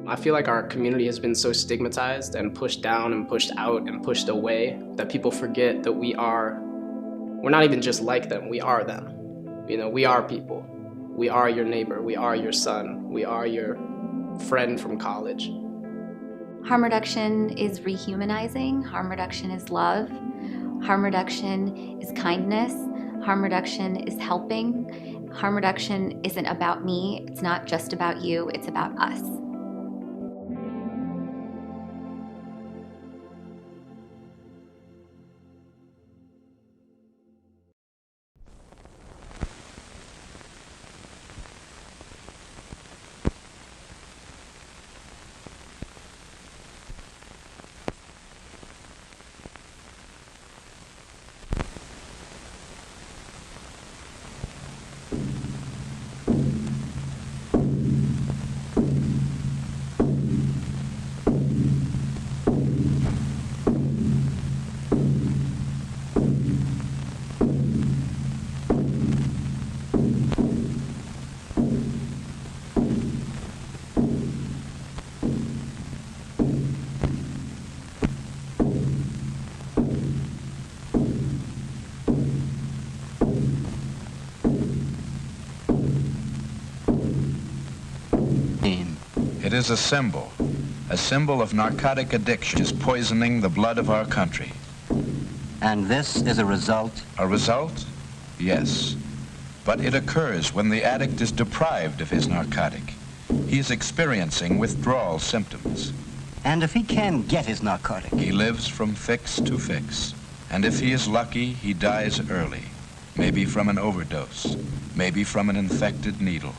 I feel like our community has been so stigmatized and pushed down and pushed out and pushed away that people forget that we're not even just like them, we are them. You know, we are people. We are your neighbor, we are your son, we are your friend from college. Harm reduction is rehumanizing, harm reduction is love, harm reduction is kindness, harm reduction is helping, harm reduction isn't about me, it's not just about you, it's about us. It is a symbol of narcotic addiction, is poisoning the blood of our country. And this is a result? A result? Yes. But it occurs when the addict is deprived of his narcotic. He is experiencing withdrawal symptoms. And if he can get his narcotic? He lives from fix to fix. And if he is lucky, he dies early. Maybe from an overdose. Maybe from an infected needle.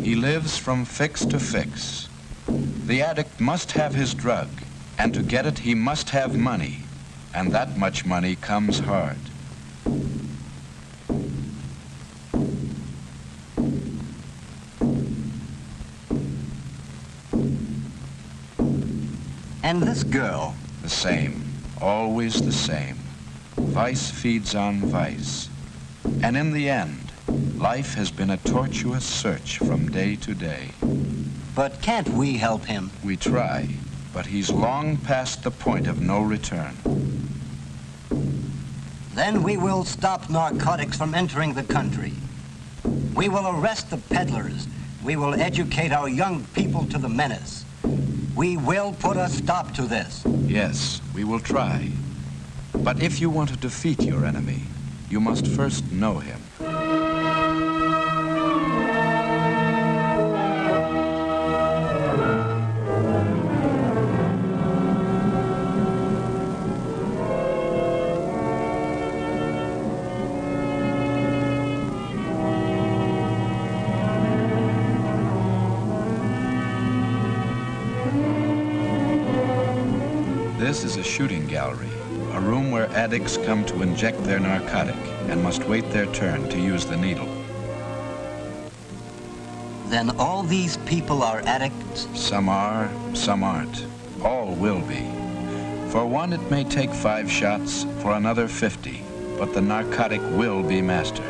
He lives from fix to fix. The addict must have his drug, and to get it he must have money, and that much money comes hard. And this girl? The same, always the same. Vice feeds on vice. And in the end, life has been a tortuous search from day to day. But can't we help him? We try, but he's long past the point of no return. Then we will stop narcotics from entering the country. We will arrest the peddlers. We will educate our young people to the menace. We will put a stop to this. Yes, we will try. But if you want to defeat your enemy, you must first know him. This is a shooting gallery, a room where addicts come to inject their narcotic and must wait their turn to use the needle. Then all these people are addicts? Some are, some aren't. All will be. For one, it may take 5 shots, for another 50. but the narcotic will be master.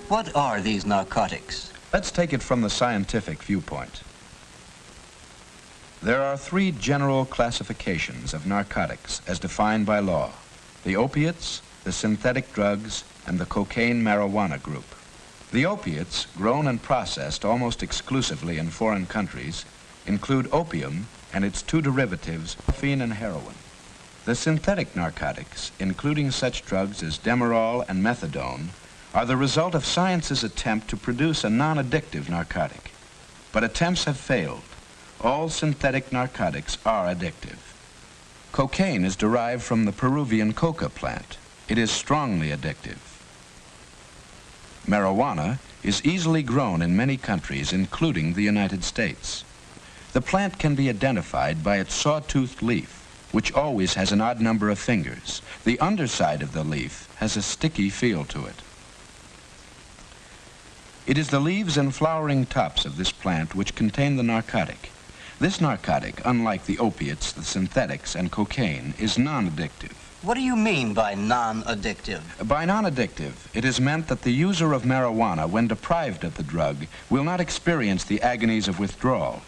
What are these narcotics? Let's take it from the scientific viewpoint. There are 3 general classifications of narcotics as defined by law: the opiates, the synthetic drugs, and the cocaine-marijuana group. The opiates, grown and processed almost exclusively in foreign countries, include opium and its 2 derivatives, morphine and heroin. The synthetic narcotics, including such drugs as Demerol and methadone, are the result of science's attempt to produce a non-addictive narcotic. But attempts have failed. All synthetic narcotics are addictive. Cocaine is derived from the Peruvian coca plant. It is strongly addictive. Marijuana is easily grown in many countries, including the United States. The plant can be identified by its sawtoothed leaf, which always has an odd number of fingers. The underside of the leaf has a sticky feel to it. It is the leaves and flowering tops of this plant which contain the narcotic. This narcotic, unlike the opiates, the synthetics, and cocaine, is non-addictive. What do you mean by non-addictive? By non-addictive, it is meant that the user of marijuana, when deprived of the drug, will not experience the agonies of withdrawal.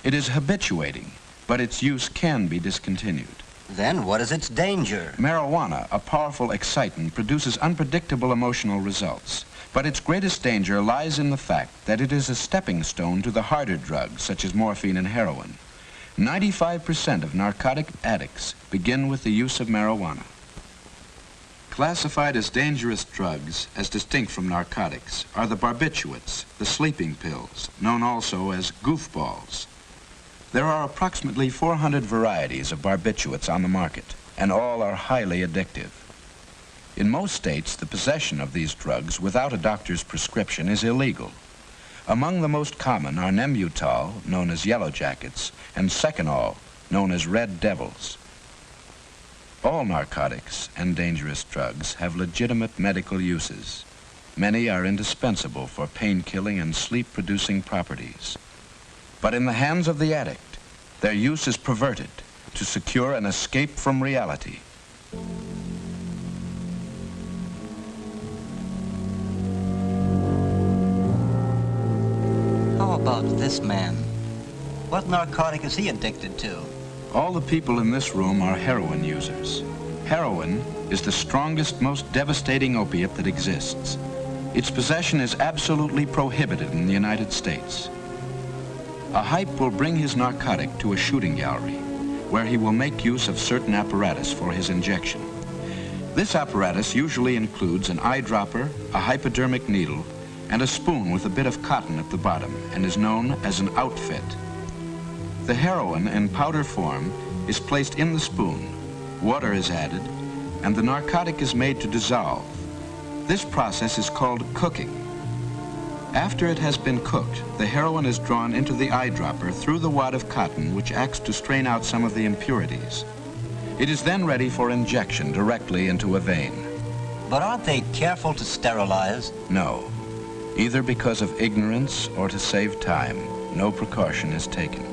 It is habituating, but its use can be discontinued. Then what is its danger? Marijuana, a powerful excitant, produces unpredictable emotional results. But its greatest danger lies in the fact that it is a stepping stone to the harder drugs, such as morphine and heroin. 95% of narcotic addicts begin with the use of marijuana. Classified as dangerous drugs, as distinct from narcotics, are the barbiturates, the sleeping pills, known also as goofballs. There are approximately 400 varieties of barbiturates on the market, and all are highly addictive. In most states, the possession of these drugs without a doctor's prescription is illegal. Among the most common are Nembutal, known as Yellow Jackets, and Seconal, known as Red Devils. All narcotics and dangerous drugs have legitimate medical uses. Many are indispensable for pain-killing and sleep-producing properties. But in the hands of the addict, their use is perverted to secure an escape from reality. How about this man? What narcotic is he addicted to? All the people in this room are heroin users. Heroin is the strongest, most devastating opiate that exists. Its possession is absolutely prohibited in the United States. A hype will bring his narcotic to a shooting gallery, where he will make use of certain apparatus for his injection. This apparatus usually includes an eyedropper, a hypodermic needle, and a spoon with a bit of cotton at the bottom, and is known as an outfit. The heroin in powder form is placed in the spoon, water is added, and the narcotic is made to dissolve. This process is called cooking. After it has been cooked, the heroin is drawn into the eyedropper through the wad of cotton, which acts to strain out some of the impurities. It is then ready for injection directly into a vein. But aren't they careful to sterilize? No. Either because of ignorance or to save time, no precaution is taken.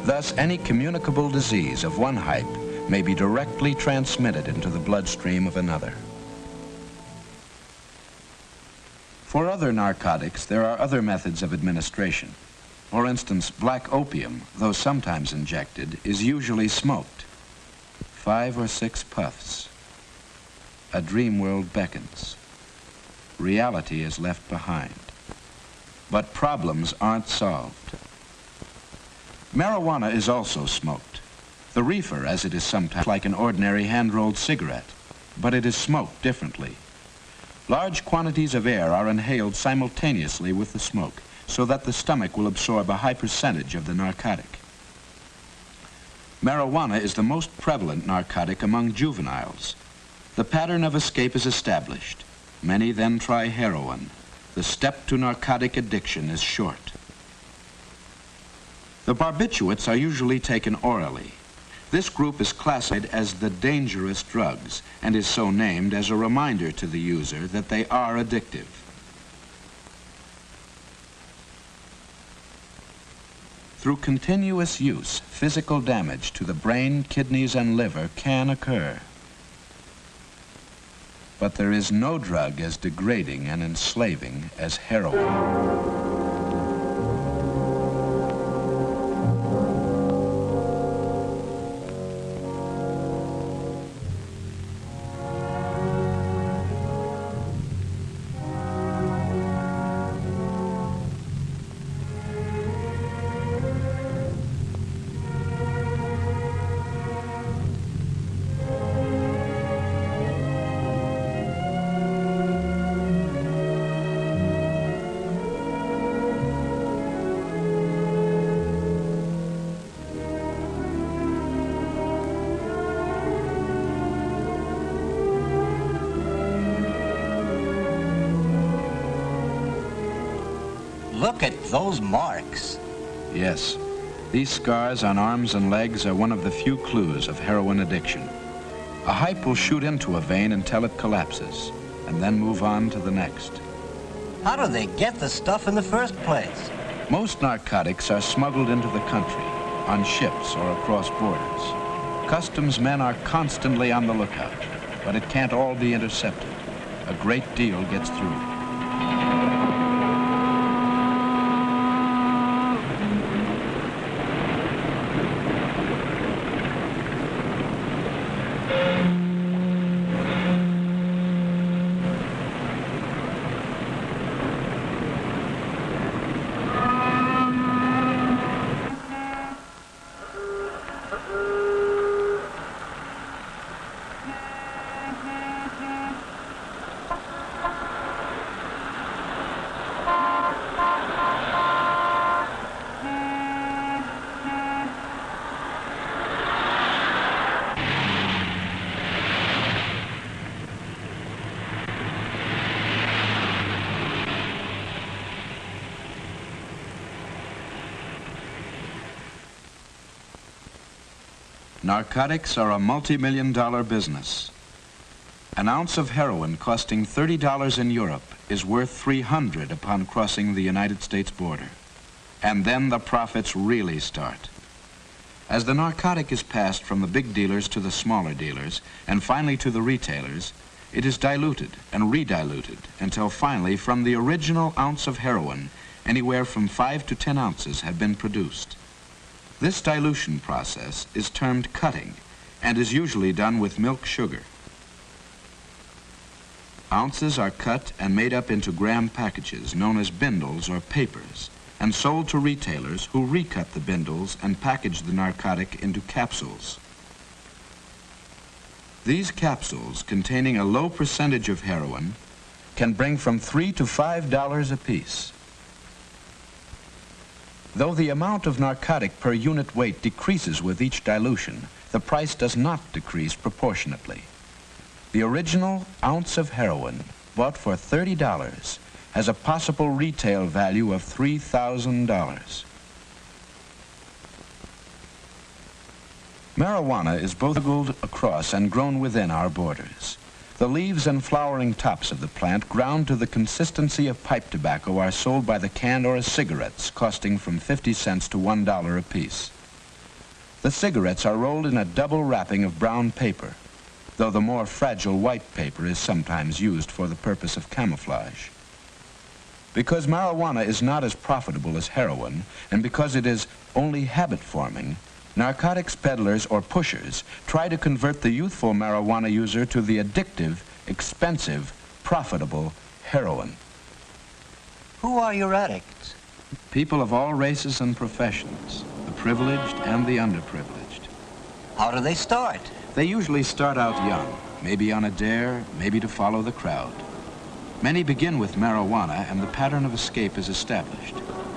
Thus, any communicable disease of one hype may be directly transmitted into the bloodstream of another. For other narcotics, there are other methods of administration. For instance, black opium, though sometimes injected, is usually smoked. 5 or 6 puffs. A dream world beckons. Reality is left behind. But problems aren't solved. Marijuana is also smoked. The reefer, as it is sometimes, like an ordinary hand-rolled cigarette, but it is smoked differently. Large quantities of air are inhaled simultaneously with the smoke, so that the stomach will absorb a high percentage of the narcotic. Marijuana is the most prevalent narcotic among juveniles. The pattern of escape is established. Many then try heroin. The step to narcotic addiction is short. The barbiturates are usually taken orally. This group is classified as the dangerous drugs and is so named as a reminder to the user that they are addictive. Through continuous use, physical damage to the brain, kidneys, and liver can occur. But there is no drug as degrading and enslaving as heroin. Look at those marks. Yes, these scars on arms and legs are one of the few clues of heroin addiction. A hype will shoot into a vein until it collapses, and then move on to the next. How do they get the stuff in the first place? Most narcotics are smuggled into the country, on ships or across borders. Customs men are constantly on the lookout, but it can't all be intercepted. A great deal gets through. Narcotics are a multi-million-dollar business. An ounce of heroin costing $30 in Europe is worth $300 upon crossing the United States border. And then the profits really start. As the narcotic is passed from the big dealers to the smaller dealers, and finally to the retailers, it is diluted and rediluted until finally from the original ounce of heroin, anywhere from 5 to 10 ounces have been produced. This dilution process is termed cutting and is usually done with milk sugar. Ounces are cut and made up into gram packages known as bindles or papers and sold to retailers who recut the bindles and package the narcotic into capsules. These capsules, containing a low percentage of heroin, can bring from $3 to $5 apiece. Though the amount of narcotic per unit weight decreases with each dilution, the price does not decrease proportionately. The original ounce of heroin, bought for $30, has a possible retail value of $3,000. Marijuana is both smuggled across and grown within our borders. The leaves and flowering tops of the plant, ground to the consistency of pipe tobacco, are sold by the can or as cigarettes, costing from 50 cents to $1 apiece. The cigarettes are rolled in a double wrapping of brown paper, though the more fragile white paper is sometimes used for the purpose of camouflage. Because marijuana is not as profitable as heroin, and because it is only habit-forming, narcotics peddlers or pushers try to convert the youthful marijuana user to the addictive, expensive, profitable heroin. Who are your addicts? People of all races and professions, the privileged and the underprivileged. How do they start? They usually start out young, maybe on a dare, maybe to follow the crowd. Many begin with marijuana and the pattern of escape is established.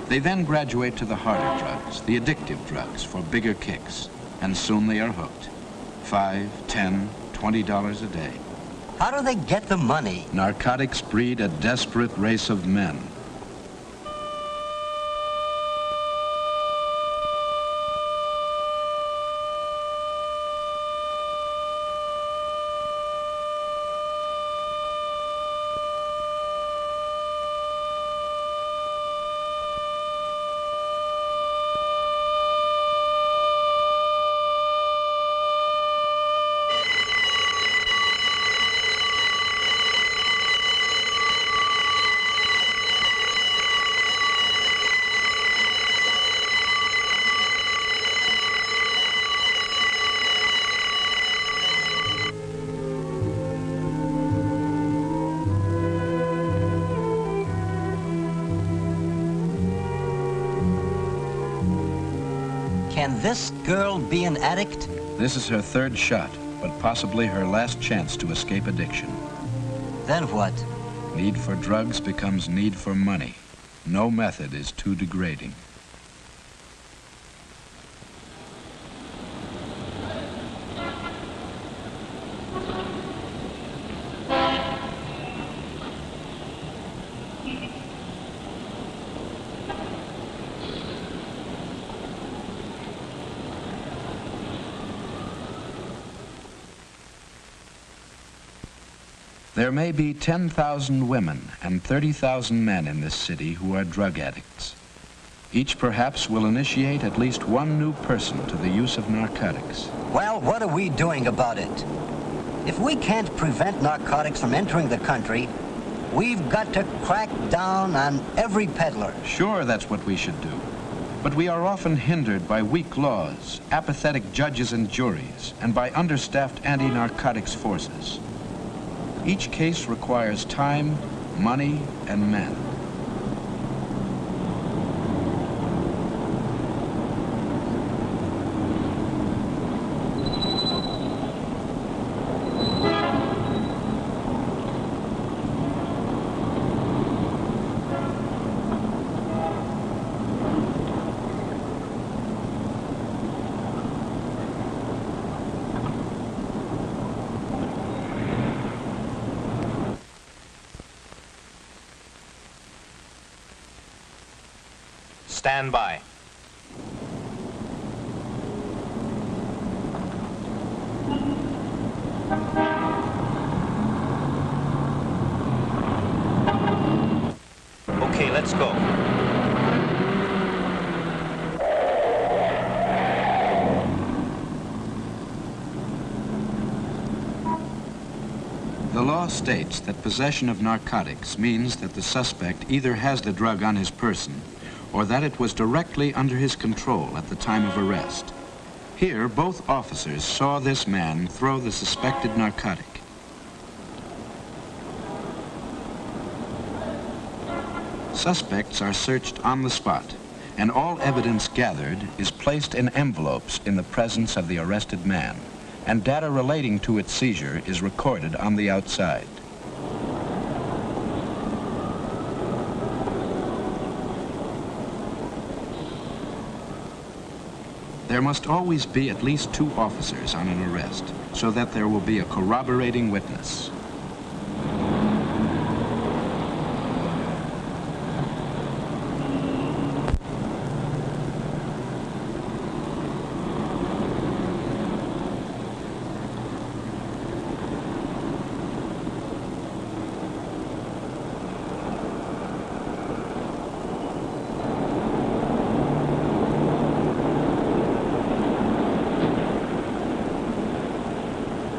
They then graduate to the harder drugs, the addictive drugs for bigger kicks, and soon they are hooked. $5, $10, $20 a day. How do they get the money? Narcotics breed a desperate race of men. Can this girl be an addict? This is her third shot, but possibly her last chance to escape addiction. Then what? Need for drugs becomes need for money. No method is too degrading. There may be 10,000 women and 30,000 men in this city who are drug addicts. Each perhaps will initiate at least one new person to the use of narcotics. Well, what are we doing about it? If we can't prevent narcotics from entering the country, we've got to crack down on every peddler. Sure, that's what we should do. But we are often hindered by weak laws, apathetic judges and juries, and by understaffed anti-narcotics forces. Each case requires time, money, and men. Stand by. Okay, let's go. The law states that possession of narcotics means that the suspect either has the drug on his person or that it was directly under his control at the time of arrest. Here, both officers saw this man throw the suspected narcotic. Suspects are searched on the spot, and all evidence gathered is placed in envelopes in the presence of the arrested man, and data relating to its seizure is recorded on the outside. There must always be at least 2 officers on an arrest, so that there will be a corroborating witness.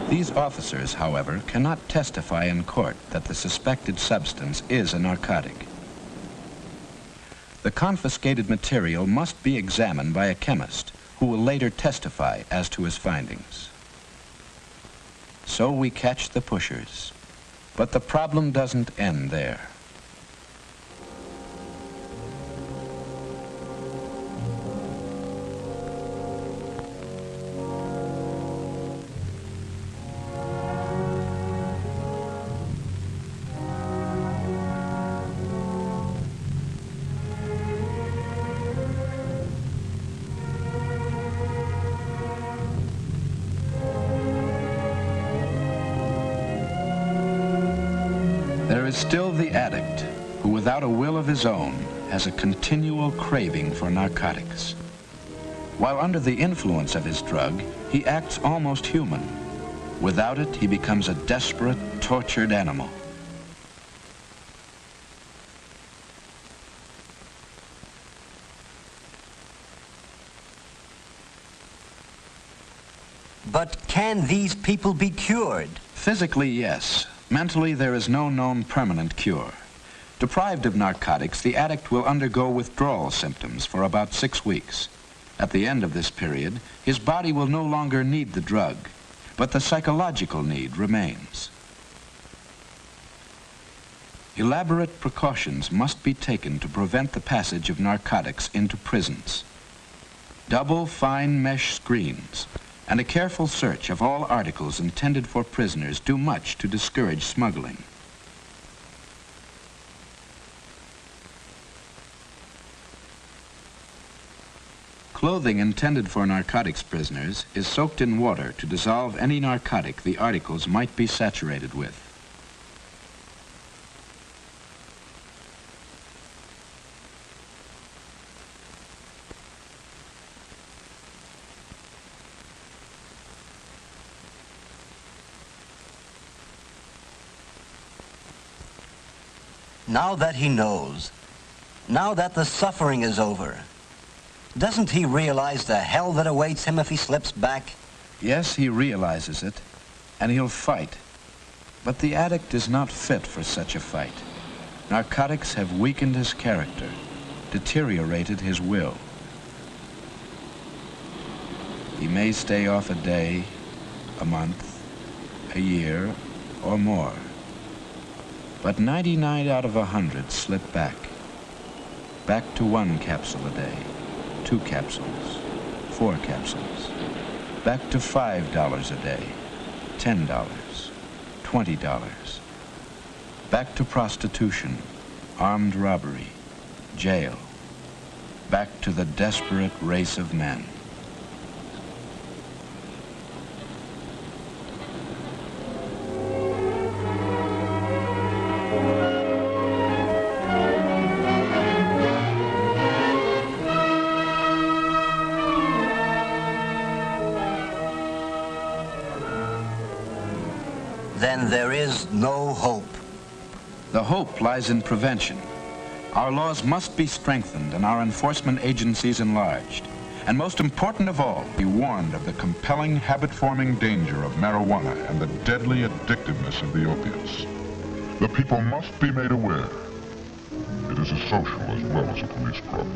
These officers, however, cannot testify in court that the suspected substance is a narcotic. The confiscated material must be examined by a chemist who will later testify as to his findings. So we catch the pushers. But the problem doesn't end there. There is still the addict, who without a will of his own has a continual craving for narcotics. While under the influence of his drug, he acts almost human. Without it, he becomes a desperate, tortured animal. But can these people be cured? Physically, yes. Mentally, there is no known permanent cure. Deprived of narcotics, the addict will undergo withdrawal symptoms for about 6 weeks. At the end of this period, his body will no longer need the drug, but the psychological need remains. Elaborate precautions must be taken to prevent the passage of narcotics into prisons. Double fine mesh screens and a careful search of all articles intended for prisoners do much to discourage smuggling. Clothing intended for narcotics prisoners is soaked in water to dissolve any narcotic the articles might be saturated with. Now that he knows, now that the suffering is over, doesn't he realize the hell that awaits him if he slips back? Yes, he realizes it, and he'll fight. But the addict is not fit for such a fight. Narcotics have weakened his character, deteriorated his will. He may stay off a day, a month, a year, or more. But 99 out of 100 slip back. Back to 1 capsule a day, 2 capsules, 4 capsules. Back to $5 a day, $10, $20. Back to prostitution, armed robbery, jail. Back to the desperate race of men. Then there is no hope. The hope lies in prevention. Our laws must be strengthened and our enforcement agencies enlarged. And most important of all, be warned of the compelling habit-forming danger of marijuana and the deadly addictiveness of the opiates. The people must be made aware. It is a social as well as a police problem.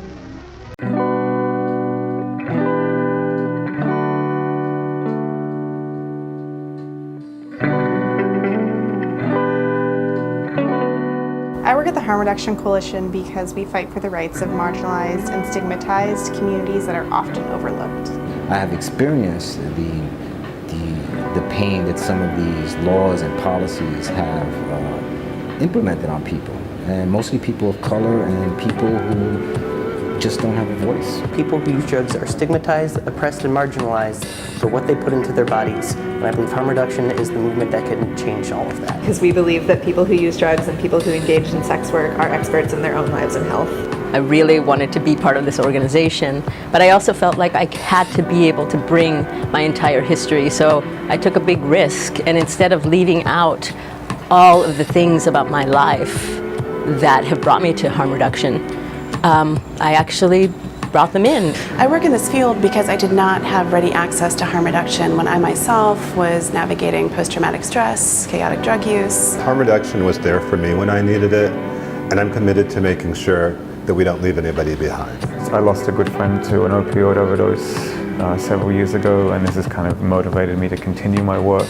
I work at the Harm Reduction Coalition because we fight for the rights of marginalized and stigmatized communities that are often overlooked. I have experienced the pain that some of these laws and policies have implemented on people, and mostly people of color and people who just don't have a voice. People who use drugs are stigmatized, oppressed, and marginalized for what they put into their bodies. And I believe harm reduction is the movement that can change all of that. Because we believe that people who use drugs and people who engage in sex work are experts in their own lives and health. I really wanted to be part of this organization, but I also felt like I had to be able to bring my entire history. So I took a big risk, and instead of leaving out all of the things about my life that have brought me to harm reduction, I actually brought them in. I work in this field because I did not have ready access to harm reduction when I myself was navigating post-traumatic stress, chaotic drug use. Harm reduction was there for me when I needed it, and I'm committed to making sure that we don't leave anybody behind. I lost a good friend to an opioid overdose several years ago, and this has kind of motivated me to continue my work.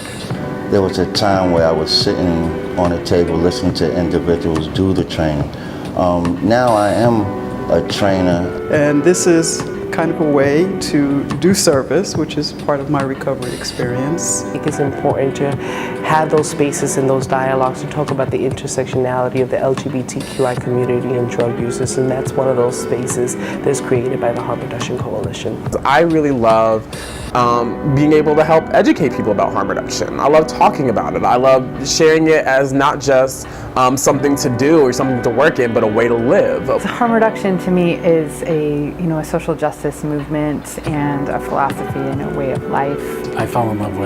There was a time where I was sitting on a table listening to individuals do the training. Now I am a trainer. And this is kind of a way to do service, which is part of my recovery experience. I think it's important to have those spaces and those dialogues to talk about the intersectionality of the LGBTQI community and drug users, and that's one of those spaces that's created by the Harm Reduction Coalition. I really love being able to help educate people about harm reduction. I love talking about it. I love sharing it as not just something to do or something to work in, but a way to live. Harm reduction to me is a social justice movement and a philosophy and a way of life. I fell in love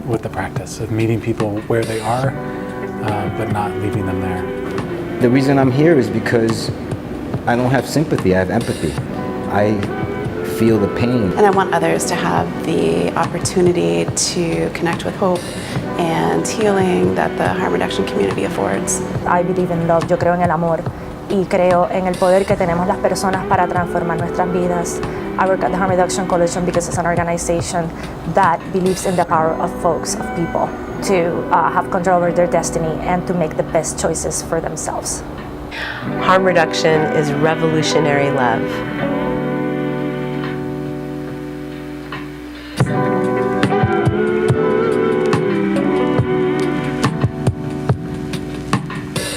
with the practice of meeting people where they are, but not leaving them there. The reason I'm here is because I don't have sympathy, I have empathy. I feel the pain. And I want others to have the opportunity to connect with hope and healing that the harm reduction community affords. I believe in love, yo creo en el amor y creo en el poder que tenemos las personas para transformar nuestras vidas. I work at the Harm Reduction Coalition because it's an organization that believes in the power of folks, of people, to have control over their destiny and to make the best choices for themselves. Harm reduction is revolutionary love.